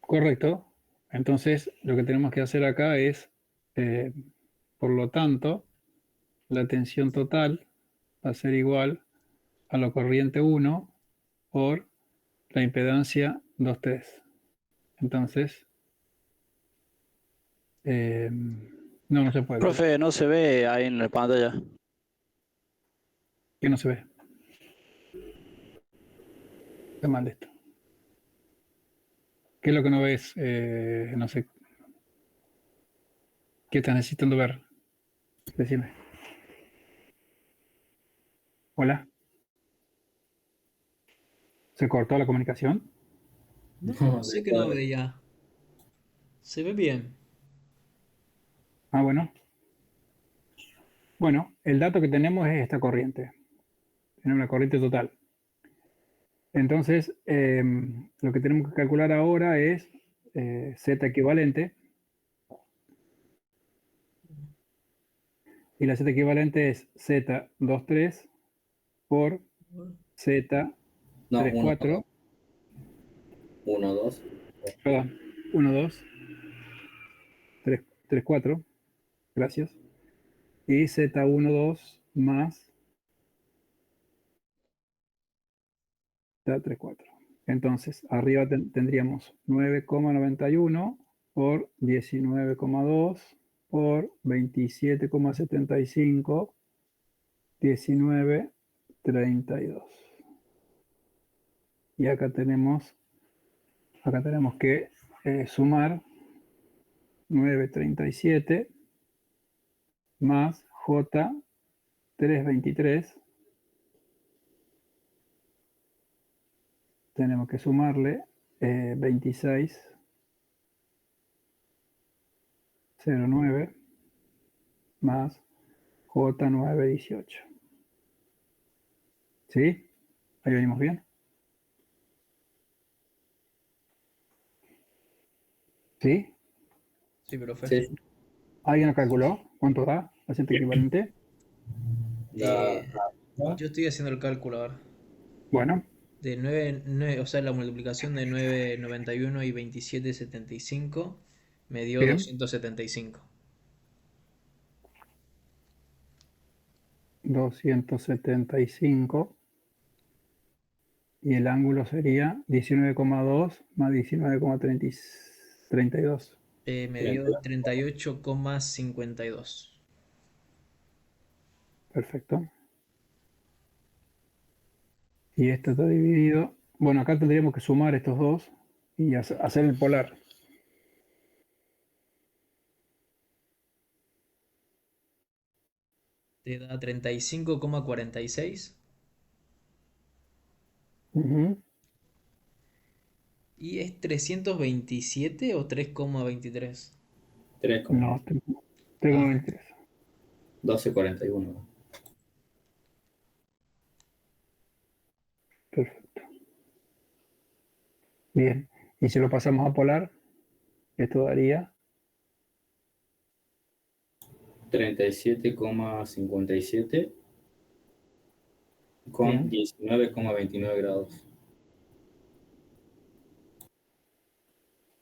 Correcto. Entonces, lo que tenemos que hacer acá es, eh, por lo tanto, la tensión total va a ser igual a la corriente 1 por la impedancia 2,3. Entonces, no se puede. Profe, no se ve ahí en la pantalla. Que no se ve. Está mal esto. ¿Qué es lo que no ves? No sé. ¿Qué estás necesitando ver? Decime. Hola. ¿Se cortó la comunicación? No, No, sé que no veía. Se ve bien. Ah, bueno. Bueno, el dato que tenemos es esta corriente. Tenemos la corriente total. Entonces, lo que tenemos que calcular ahora es Z equivalente. Y la Z equivalente es Z23 por Z no, 34. 1, 2. Perdón, 1, 2, 3, 4. Gracias. Y Z1, 2 más Z3, 4. Entonces, arriba tendríamos 9,91 por 19,2 por 27,75, 19,32. Y acá tenemos que sumar 9,37 más J3,23. Tenemos que sumarle 26,09 más J9,18. ¿Sí? Ahí venimos bien. ¿Sí? Sí, profe. Sí. ¿Alguien lo calculó? ¿Cuánto da la Z equivalente? Yo estoy haciendo el cálculo ahora. Bueno, De 9, o sea, la multiplicación de 9,91 y 27,75 me dio bien. 275. 275. Y el ángulo sería 19,2 más 19,32. Me dio 38,52. Perfecto. Y esto está dividido. Bueno, acá tendríamos que sumar estos dos y hacer el polar. Te da 35,46. Ujú. ¿Y es 327 o 3,23? 3, No, 3,23. 12,41. Perfecto. Bien. Y si lo pasamos a polar, esto daría 37,57 con bien. 19,29 grados.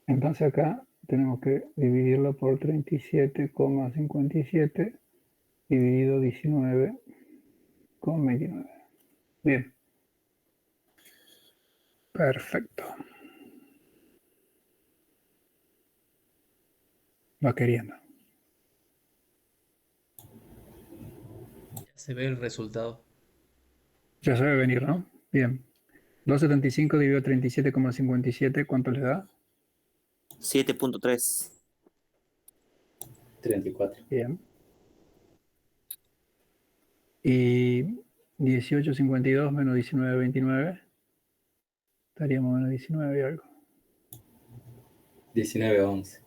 Entonces acá tenemos que dividirlo por 37,57 dividido 19,29. Bien. Perfecto. Va queriendo. Ya se ve el resultado. Ya sabe venir, ¿no? Bien. 275 dividido 37,57, ¿cuánto le da? 7.3. 34. Bien. Y 18,52 menos 19,29. Estaríamos menos 19 y algo. 19,11.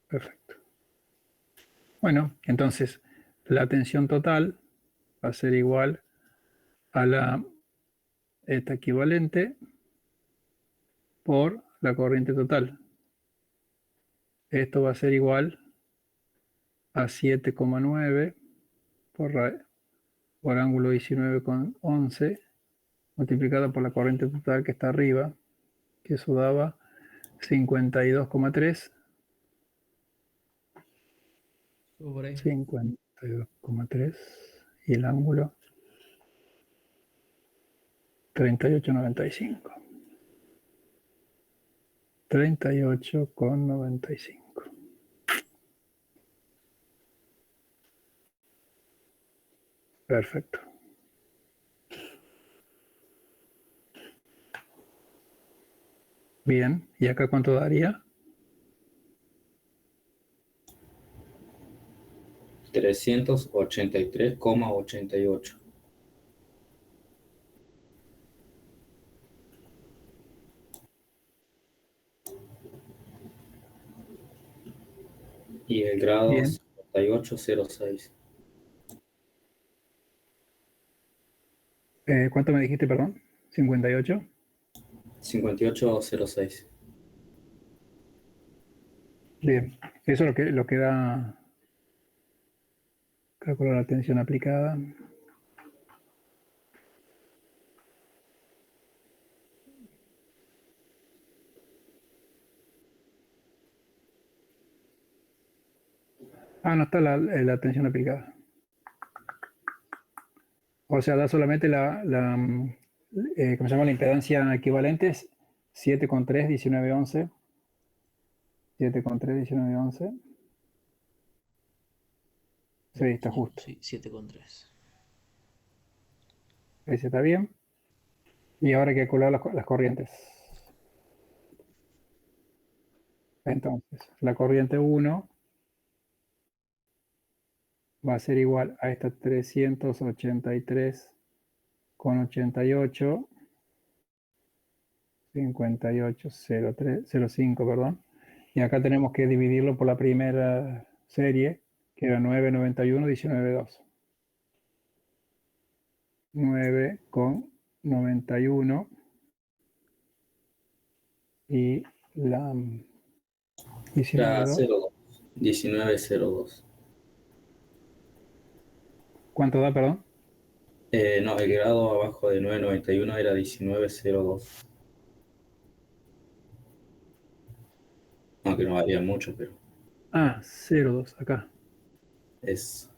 Perfecto. Bueno, entonces la tensión total va a ser igual a esta equivalente por la corriente total. Esto va a ser igual a 7,9 por ángulo 19,11 multiplicado por la corriente total que está arriba, que eso daba 52,3. Sobre 52,3 y el ángulo 38,95. 38,95. Perfecto. Bien, ¿y acá cuánto daría? 383,88. Y el grado Bien. 5806. ¿Cuánto me dijiste, perdón? 58. 5806. Bien. Eso es lo que da calcular la tensión aplicada. Ah, no está la tensión aplicada. O sea, da solamente ¿cómo se llama? La impedancia equivalente es 7,3, 19,11. 7,3, 19,11. Sí, está justo. Sí, 7,3. Ese está bien. Y ahora hay que calcular las corrientes. Entonces, la corriente 1 va a ser igual a esta 383,88, 58,03,05, perdón. Y acá tenemos que dividirlo por la primera serie, que era 9,91, 19,2. 9,91 y la Era 19,2. 02. 1902. ¿Cuánto da, perdón? No, el grado abajo de 991 era 1902. Aunque no varía mucho, pero Ah, 0,2 acá. es.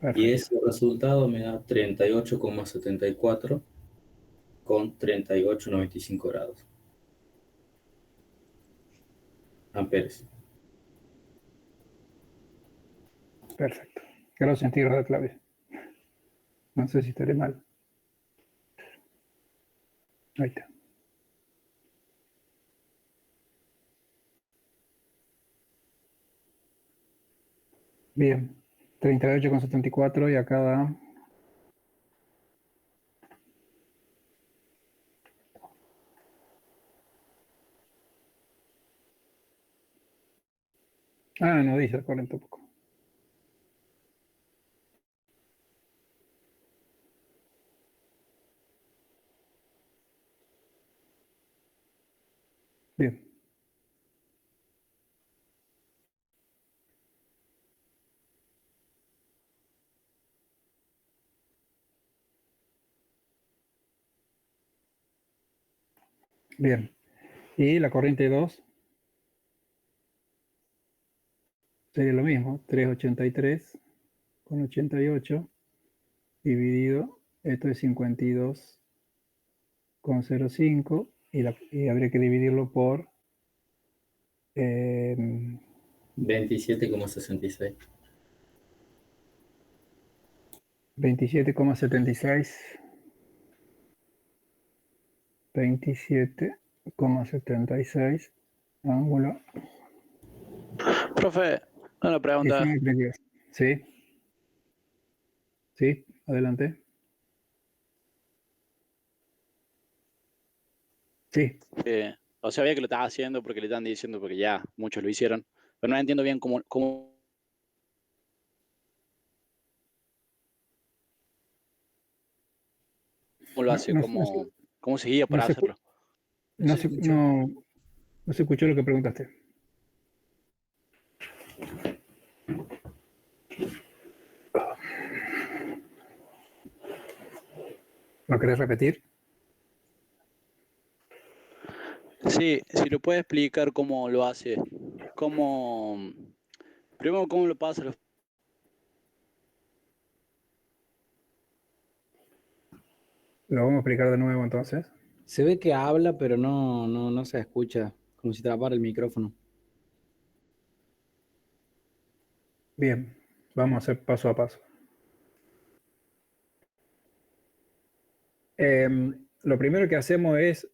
Y Perfecto. ese resultado me da 38,74 con 38,95 grados. Amperes. Perfecto. Grados centígrados, Claudia. No sé si estaré mal. Ahí está. Bien. 38,74 y acá da. Ah, no dice 40 poco. Bien. Bien. Y la corriente 2 sería lo mismo. 383,88 dividido. Esto es 52,05 y habría que dividirlo por 27,66. 27,76. 27,76 ángulo Profe, una pregunta. 19,32. Sí, sí, adelante. Sí, O sea, sabía que lo estaba haciendo porque le están diciendo, porque ya muchos lo hicieron, pero no entiendo bien cómo lo hace, no, cómo seguía no para se, hacerlo. no, Se escuchó. no se escuchó lo que preguntaste. ¿Lo querés repetir? Sí, si lo puede explicar cómo lo hace, primero cómo lo pasa, Lo vamos a explicar de nuevo entonces. Se ve que habla, pero no se escucha, como si trabara el micrófono. Bien, vamos a hacer paso a paso. Lo primero que hacemos es,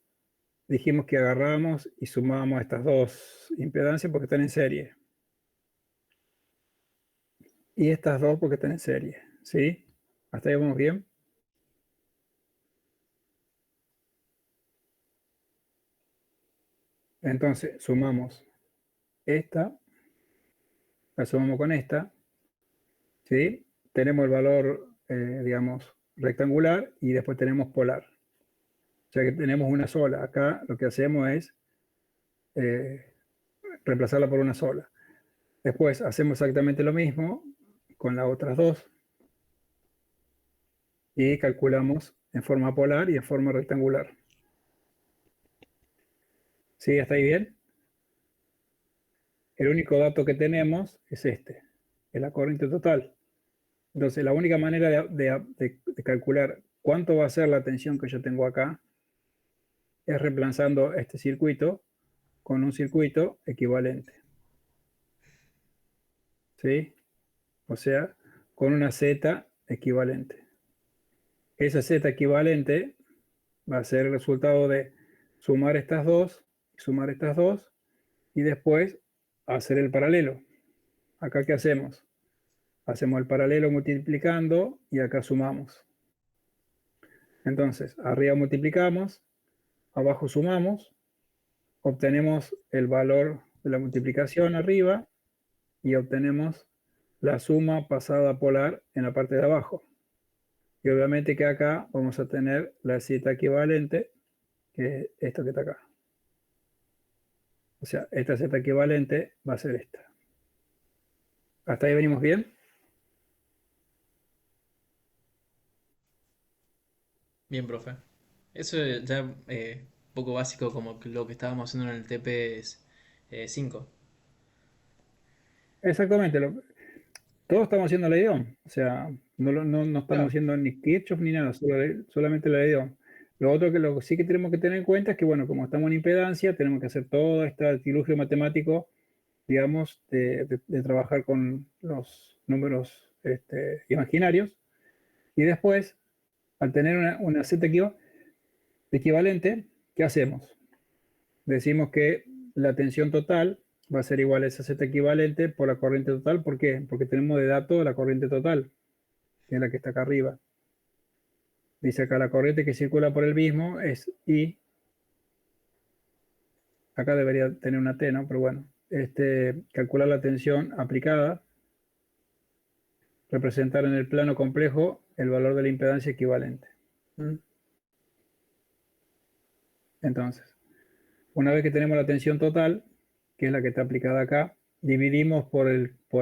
dijimos que agarramos y sumamos estas dos impedancias porque están en serie. Y estas dos porque están en serie, ¿sí? ¿Hasta ahí vamos bien? Entonces, sumamos esta la sumamos con esta, ¿sí? Tenemos el valor, digamos, rectangular y después tenemos polar. O sea que tenemos una sola. Acá lo que hacemos es reemplazarla por una sola. Después hacemos exactamente lo mismo con las otras dos y calculamos en forma polar y en forma rectangular. ¿Sí? ¿Hasta ahí bien? El único dato que tenemos es este, es la corriente total. Entonces, la única manera de calcular cuánto va a ser la tensión que yo tengo acá es reemplazando este circuito con un circuito equivalente. ¿Sí? O sea, con una Z equivalente. Esa Z equivalente va a ser el resultado de sumar estas dos y después hacer el paralelo. Acá, ¿qué hacemos? Hacemos el paralelo multiplicando y acá sumamos. Entonces, arriba multiplicamos, abajo sumamos, obtenemos el valor de la multiplicación arriba y obtenemos la suma pasada a polar en la parte de abajo. Y obviamente que acá vamos a tener la Z equivalente, que es esto que está acá. O sea, esta Z equivalente va a ser esta. ¿Hasta ahí venimos bien? Bien, profe. Eso ya poco básico como lo que estábamos haciendo en el TP 5. Exactamente. Todos estamos haciendo la IDOM. O sea, no estamos Claro. haciendo ni Kirchhoff ni nada, solamente la IDOM. Lo otro que sí que tenemos que tener en cuenta es que, bueno, como estamos en impedancia, tenemos que hacer todo este artilugio matemático, digamos, de trabajar con los números imaginarios. Y después, al tener una Z equivalente, ¿qué hacemos? Decimos que la tensión total va a ser igual a esa Z equivalente por la corriente total. ¿Por qué? Porque tenemos de dato la corriente total, que es la que está acá arriba. Dice acá la corriente que circula por el mismo es I. Acá debería tener una T, ¿no? Pero bueno, calcular la tensión aplicada, representar en el plano complejo el valor de la impedancia equivalente. Entonces, una vez que tenemos la tensión total, que es la que está aplicada acá, dividimos por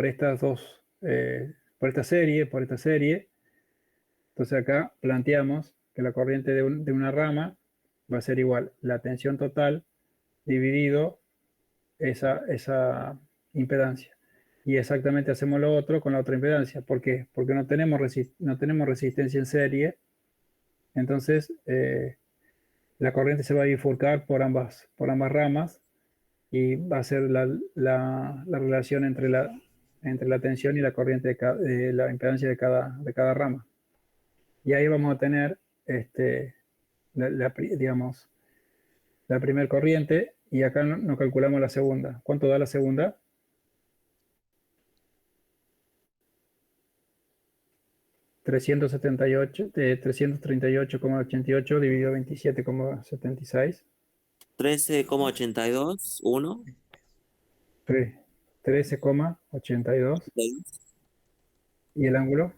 estas dos, por esta serie. Entonces acá planteamos que la corriente de una rama va a ser igual la tensión total dividido esa impedancia. Y exactamente hacemos lo otro con la otra impedancia. ¿Por qué? Porque no tenemos resistencia en serie. Entonces, la corriente se va a bifurcar por ambas ramas y va a ser la relación entre la tensión y la corriente la impedancia de cada rama. Y ahí vamos a tener digamos, la primera corriente y acá no calculamos la segunda. ¿Cuánto da la segunda? $338,88 dividido 27,76. 13,82, 1. 13,82. ¿Y el ángulo?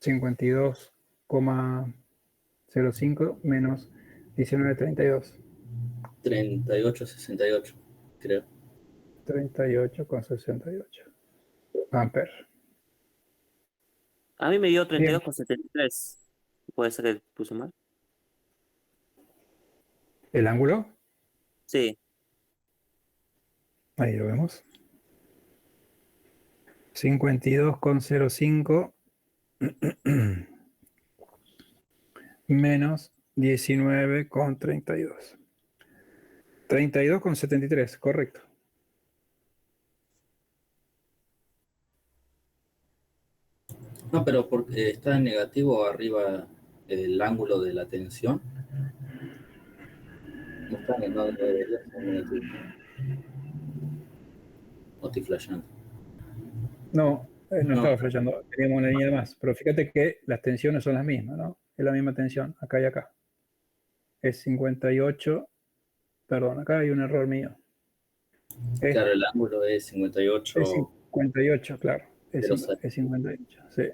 $52,05 menos 19,32. 38,68, creo. 38,68 amperes. A mí me dio Bien. 32,73. ¿Puede ser que puso mal? ¿El ángulo? Sí. Ahí lo vemos. 52,05 menos 19,32. 32,73, correcto. No, pero porque está en negativo arriba el ángulo de la tensión. No está en no debería estar en negativo. No estoy flasheando. No, no No. estaba flasheando, teníamos una línea de más. Pero fíjate que las tensiones son las mismas, ¿no? Es la misma tensión, acá y acá. Es 58 perdón, acá hay un error mío. Es, Claro, el ángulo es es 58. 58, claro. Es 0,6. 58, sí,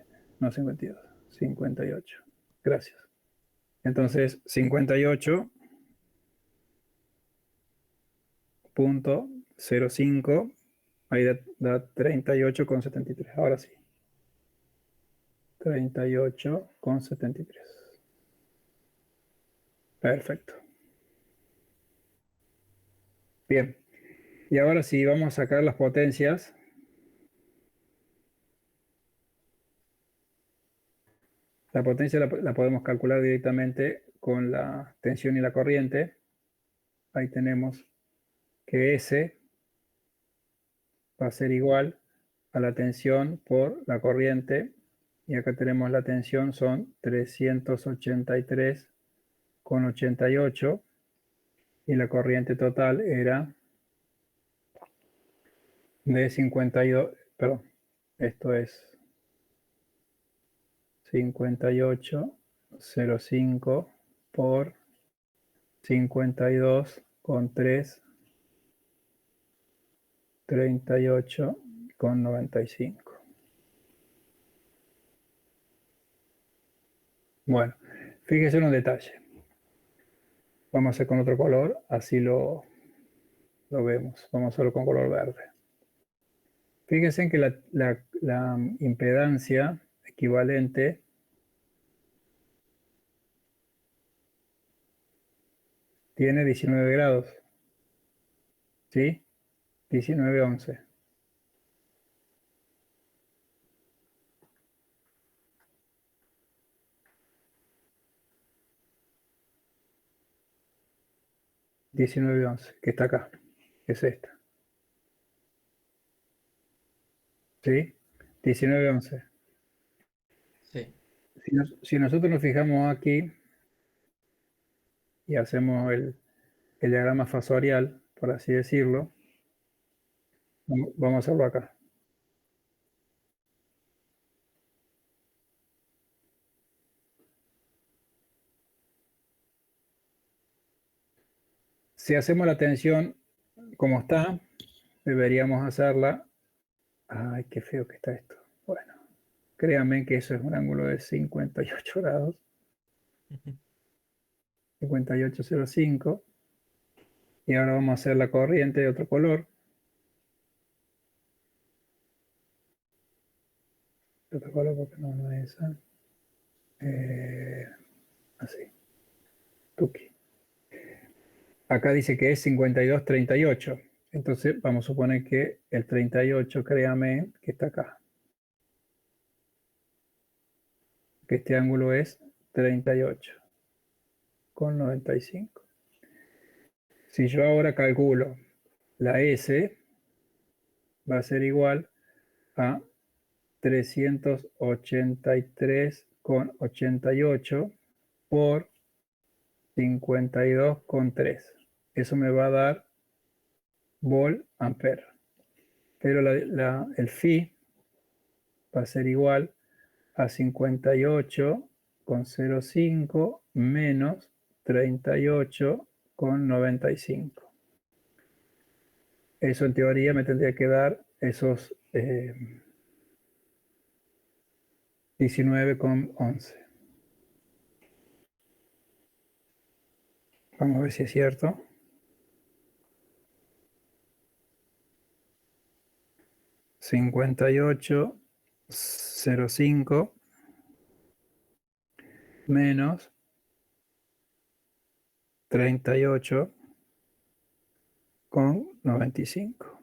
no 52, 58. Gracias. Entonces, 58.05, ahí da 38,73. Ahora sí. 38,73. Perfecto. Bien. Y ahora sí, vamos a sacar las potencias. La potencia la podemos calcular directamente con la tensión y la corriente. Ahí tenemos que S va a ser igual a la tensión por la corriente. Y acá tenemos la tensión, son 383,88. Y la corriente total era de 52, perdón, esto es 58,05 por 52,3, 38,95. Bueno, fíjese en un detalle. Vamos a hacer con otro color, así lo vemos. Vamos a hacerlo con color verde. Fíjense en que la impedancia equivalente tiene 19 grados. ¿Sí? 19,11. Que está acá, que es esta. ¿Sí? 19,11. Sí. Si nosotros nos fijamos aquí y hacemos el diagrama fasorial, por así decirlo, vamos a hacerlo acá. Si hacemos la tensión como está, deberíamos hacerla. Ay, qué feo que está esto. Bueno, créanme que eso es un ángulo de 58 grados. 58,05. Y ahora vamos a hacer la corriente de otro color. De otro color porque no es esa. Así. Tuki. Acá dice que es 52,38. Entonces vamos a suponer que el 38, créame, que está acá. Que este ángulo es 38,95. Si yo ahora calculo la S, va a ser igual a 383,88 por 52,3. Eso me va a dar volt ampere. Pero el phi va a ser igual a 58,05 menos 38,95. Eso en teoría me tendría que dar esos 19,11. Vamos a ver si es cierto. $58,05 menos 38,95.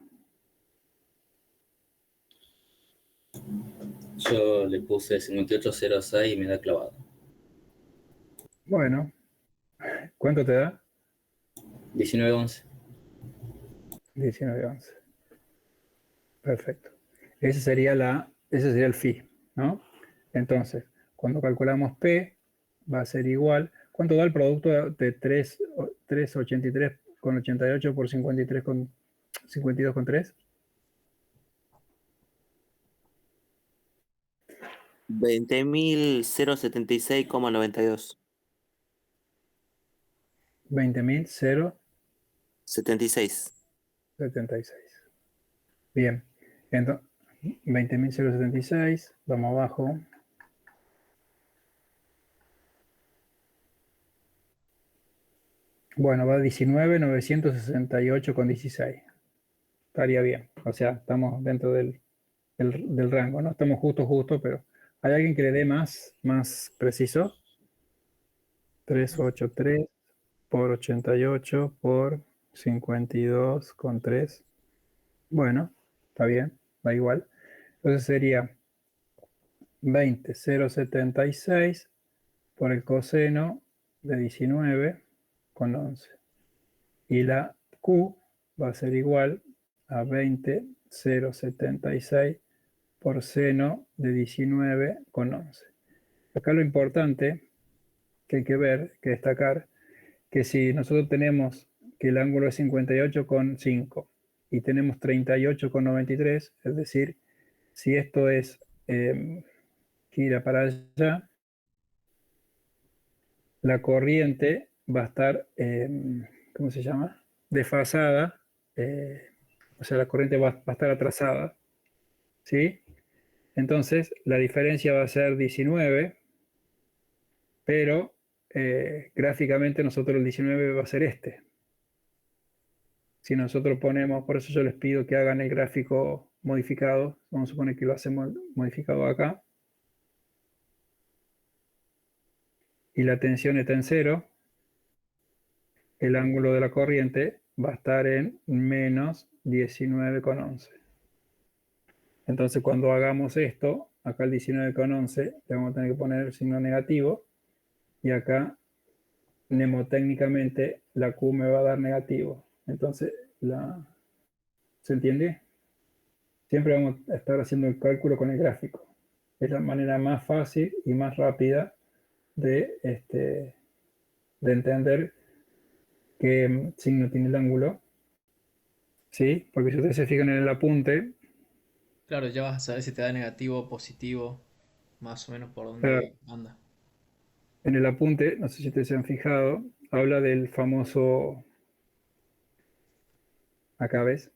Yo le puse 58,06 y me da clavado. Bueno, ¿cuánto te da? 19,11. 19,11. Perfecto. Ese sería el phi, ¿no? Entonces, cuando calculamos P, va a ser igual. ¿Cuánto da el producto de 383,88 por 52,3? 20.076,92. 20.000, 0. 76. 76. Bien. Entonces, 20.076. Vamos abajo. Bueno, va 19.968,16. Estaría bien. O sea, estamos dentro del rango, ¿no? Estamos justo, pero ¿hay alguien que le dé más preciso? 383 por 88 por 52,3. Bueno, está bien, va igual. Entonces sería 20,076 por el coseno de 19,11. Y la Q va a ser igual a 20,076 por seno de 19,11. Acá lo importante que hay que ver, que destacar, que si nosotros tenemos que el ángulo es 58,5 y tenemos 38,93, es decir, si esto es gira para allá, la corriente va a estar, ¿cómo se llama? Desfasada, o sea, la corriente va a estar atrasada, ¿sí? Entonces, la diferencia va a ser 19, pero gráficamente nosotros el 19 va a ser este. Si nosotros ponemos, por eso yo les pido que hagan el gráfico modificado, vamos a suponer que lo hacemos modificado acá, y la tensión está en 0, el ángulo de la corriente va a estar en menos 19,11. Entonces cuando hagamos esto, acá el 19,11 le vamos a tener que poner el signo negativo, y acá mnemotécnicamente la Q me va a dar negativo. Entonces, ¿se entiende? Siempre vamos a estar haciendo el cálculo con el gráfico. Es la manera más fácil y más rápida de entender qué signo tiene el ángulo. ¿Sí? Porque si ustedes se fijan en el apunte, Claro, ya vas a saber si te da negativo o positivo, más o menos por dónde anda. en el apunte, no sé si ustedes se han fijado, habla del famoso, acá ves,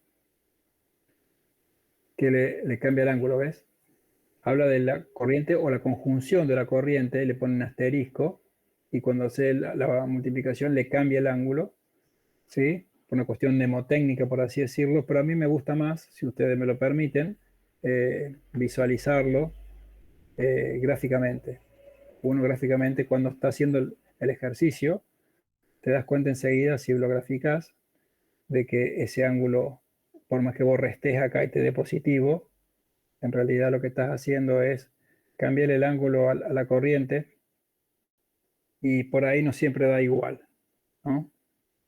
que le cambia el ángulo, ¿ves? Habla de la corriente o la conjunción de la corriente, le pone un asterisco, y cuando hace la multiplicación le cambia el ángulo, ¿sí? Por una cuestión mnemotécnica, por así decirlo, pero a mí me gusta más, si ustedes me lo permiten, visualizarlo gráficamente. Uno gráficamente, cuando está haciendo el ejercicio, te das cuenta enseguida, si lo graficas, de que ese ángulo, por más que vos restes acá y te dé positivo, en realidad lo que estás haciendo es cambiar el ángulo a la corriente, y por ahí no siempre da igual, ¿no?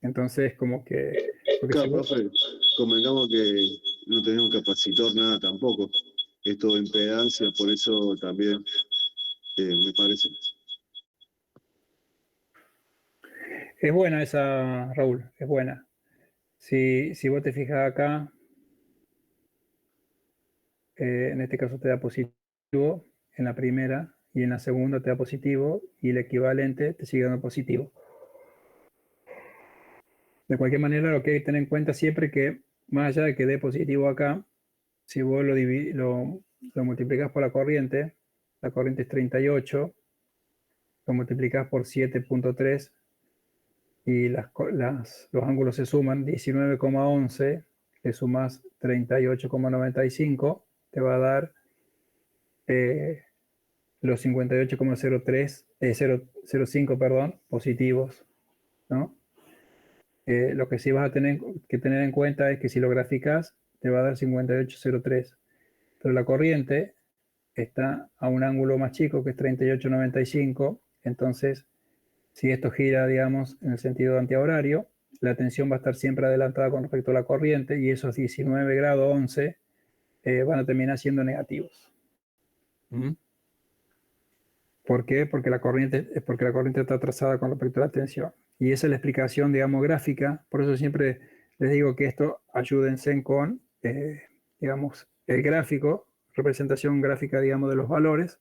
Entonces, como que... Claro, profe, convengamos que no tenemos capacitor nada tampoco. Es todo impedancia, por eso también me parece. Es buena esa, Raúl, es buena. Si vos te fijas acá, en este caso te da positivo en la primera, y en la segunda te da positivo, y el equivalente te sigue dando positivo. De cualquier manera, lo que hay que tener en cuenta siempre que, más allá de que dé positivo acá, si vos lo multiplicás por la corriente es 38, lo multiplicás por 7,3, y los ángulos se suman, 19,11, le sumas 38,95, te va a dar los 58,05, perdón, positivos, ¿no? Lo que sí vas a tener que tener en cuenta es que si lo graficas, te va a dar 58,03, pero la corriente está a un ángulo más chico, que es 38,95, entonces si esto gira, digamos, en el sentido antihorario, la tensión va a estar siempre adelantada con respecto a la corriente, y esos 19 grados 11 van a terminar siendo negativos. ¿Por qué? Porque la corriente está atrasada con respecto a la tensión. Y esa es la explicación, digamos, gráfica. Por eso siempre les digo que esto ayúdense con, digamos, el gráfico, representación gráfica, digamos, de los valores,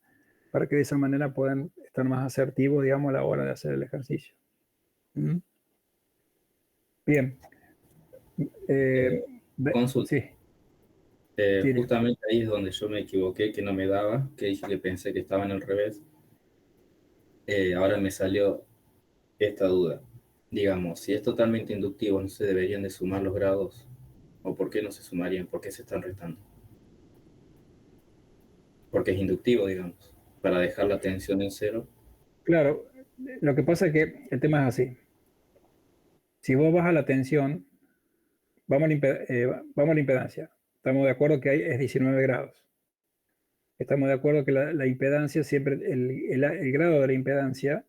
para que de esa manera puedan estar más asertivos, digamos, a la hora de hacer el ejercicio. Bien. Consulta. Sí, tire. Justamente ahí es donde yo me equivoqué, que no me daba, que dije que pensé que estaban al revés. Ahora me salió esta duda. Digamos, si es totalmente inductivo, ¿no se deberían de sumar los grados? ¿O por qué no se sumarían? ¿Por qué se están restando? Porque es inductivo, digamos, para dejar la tensión en cero. Claro, lo que pasa es que el tema es así. Si vos vas a la tensión, vamos a la impedancia. Estamos de acuerdo que es 19 grados. Estamos de acuerdo que la impedancia siempre, el grado de la impedancia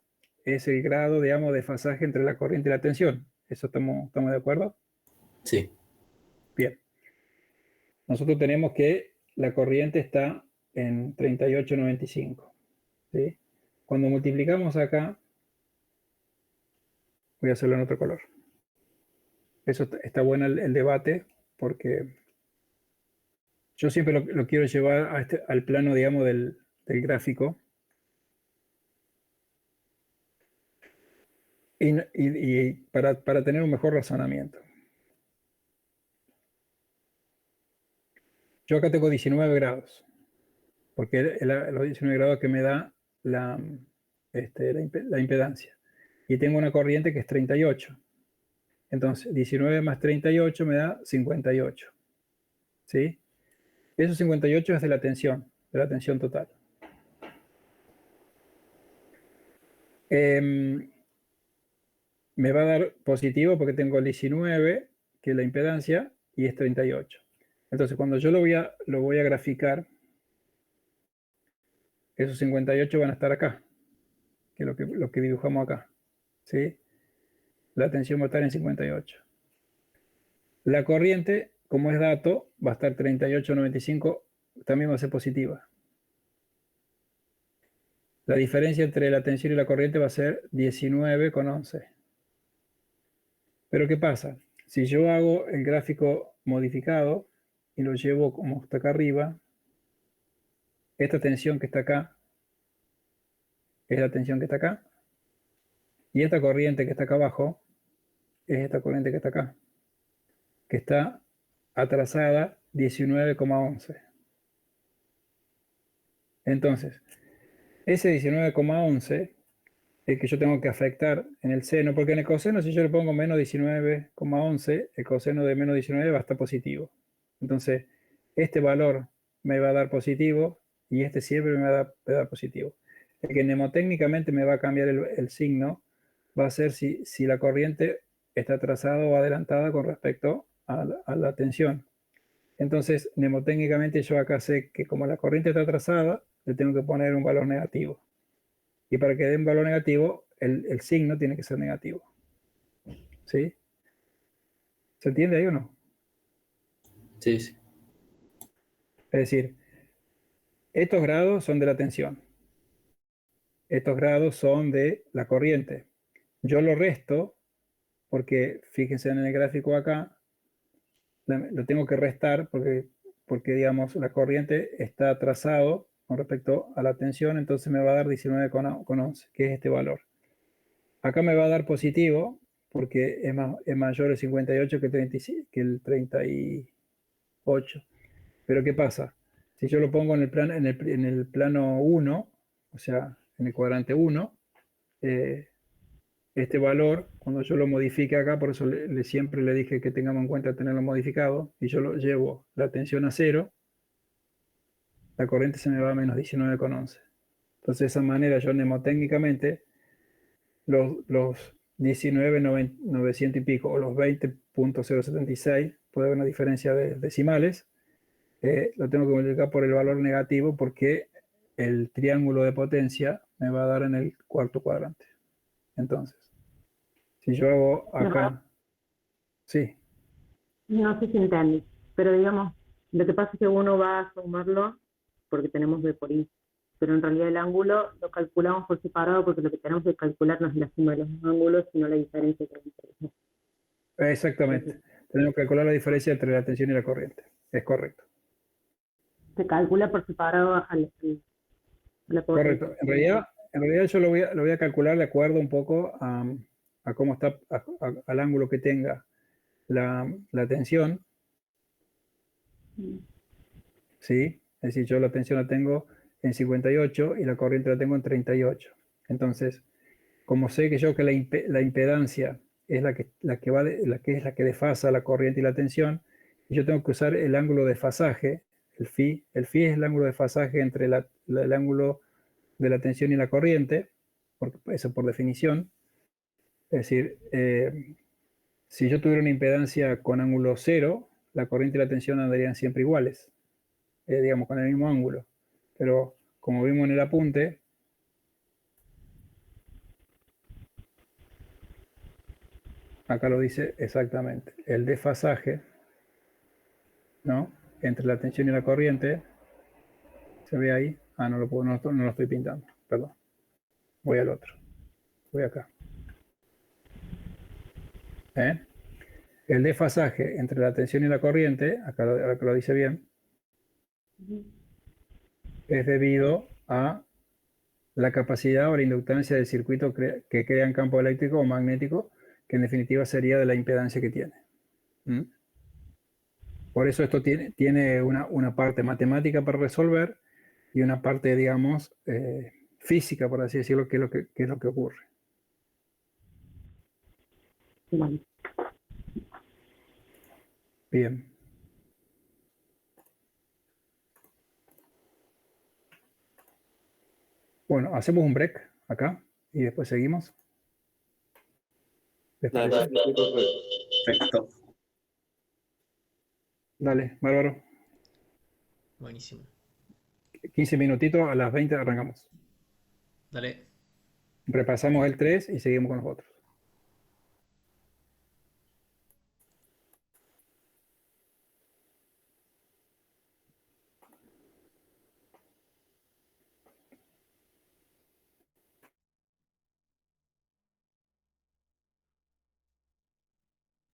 es el grado, digamos, de fasaje entre la corriente y la tensión. ¿Eso estamos de acuerdo? Sí. Bien. Nosotros tenemos que la corriente está en 38,95. ¿Sí? Cuando multiplicamos acá, voy a hacerlo en otro color. Eso está bueno el debate, porque yo siempre lo quiero llevar al plano, digamos, del gráfico. Y para tener un mejor razonamiento. Yo acá tengo 19 grados, porque los 19 grados que me da la impedancia. Y tengo una corriente que es 38. Entonces, 19 más 38 me da 58. ¿Sí? Esos 58 es de la tensión total. Me va a dar positivo porque tengo el 19, que es la impedancia, y es 38. Entonces, cuando yo lo voy a graficar, esos 58 van a estar acá, que es lo que dibujamos acá. ¿Sí? La tensión va a estar en 58. La corriente, como es dato, va a estar 38,95, también va a ser positiva. La diferencia entre la tensión y la corriente va a ser 19,11. Pero ¿qué pasa? Si yo hago el gráfico modificado y lo llevo como está acá arriba, esta tensión que está acá es la tensión que está acá, y esta corriente que está acá abajo es esta corriente que está acá, que está atrasada 19,11. Entonces, ese 19,11 es que yo tengo que afectar en el seno, porque en el coseno, si yo le pongo menos 19,11, el coseno de menos 19 va a estar positivo. Entonces, este valor me va a dar positivo y este siempre me va a dar positivo. El que mnemotécnicamente me va a cambiar el signo va a ser si la corriente está atrasada o adelantada con respecto a la tensión. Entonces, mnemotécnicamente yo acá sé que como la corriente está atrasada, le tengo que poner un valor negativo. Y para que dé un valor negativo, el signo tiene que ser negativo. ¿Sí? ¿Se entiende ahí o no? Sí, sí. Es decir, estos grados son de la tensión. Estos grados son de la corriente. Yo lo resto porque, fíjense en el gráfico acá, lo tengo que restar porque digamos, la corriente está atrasado con respecto a la tensión, entonces me va a dar 19,11, que es este valor. Acá me va a dar positivo porque es mayor el 58 que el 38. Pero ¿qué pasa? Si yo lo pongo en el plano 1, o sea, en el cuadrante 1, este valor, cuando yo lo modifique acá, por eso siempre le dije que tengamos en cuenta tenerlo modificado, y yo lo llevo la tensión a 0, la corriente se me va a menos 19,11. Entonces, de esa manera, yo mnemotécnicamente, los 19,900 y pico, o los 20,076, puede haber una diferencia de decimales, lo tengo que multiplicar por el valor negativo porque el triángulo de potencia me va a dar en el cuarto cuadrante. Entonces, si yo hago acá... Sí. No sé si entendí, pero digamos, lo que pasa es que uno va a sumarlo porque tenemos B por I, pero en realidad el ángulo lo calculamos por separado porque lo que tenemos que calcular no es la suma de los ángulos, sino la diferencia entre los. Exactamente. Tenemos que calcular la diferencia entre la tensión y la corriente. Es correcto. Se calcula por separado a la corriente. Correcto. En realidad yo lo voy a calcular de acuerdo un poco a cómo está, al ángulo que tenga la tensión, ¿sí? Es decir, yo la tensión la tengo en 58 y la corriente la tengo en 38. Entonces, como sé que la impedancia es la que es la que desfasa la corriente y la tensión, y yo tengo que usar el ángulo de desfasaje, el phi. El phi es el ángulo de desfasaje entre el ángulo de la tensión y la corriente, eso por definición. Es decir, si yo tuviera una impedancia con ángulo cero, la corriente y la tensión andarían siempre iguales, digamos, con el mismo ángulo. Pero como vimos en el apunte, acá lo dice exactamente, el desfasaje, ¿no?, entre la tensión y la corriente, ¿se ve ahí? Ah, no lo estoy pintando, perdón. Voy al otro, voy acá. El desfasaje entre la tensión y la corriente, acá lo dice bien, es debido a la capacidad o la inductancia del circuito que crea un campo eléctrico o magnético, que en definitiva sería de la impedancia que tiene. Por eso esto tiene una parte matemática para resolver y una parte, digamos, física, por así decirlo, que es lo que ocurre. Vale. Bien. Bueno, hacemos un break acá y después seguimos. ¿Les parece? Perfecto. Dale, bárbaro. Buenísimo. 15 minutitos, a las 20 arrancamos. Dale. Repasamos el 3 y seguimos con los otros.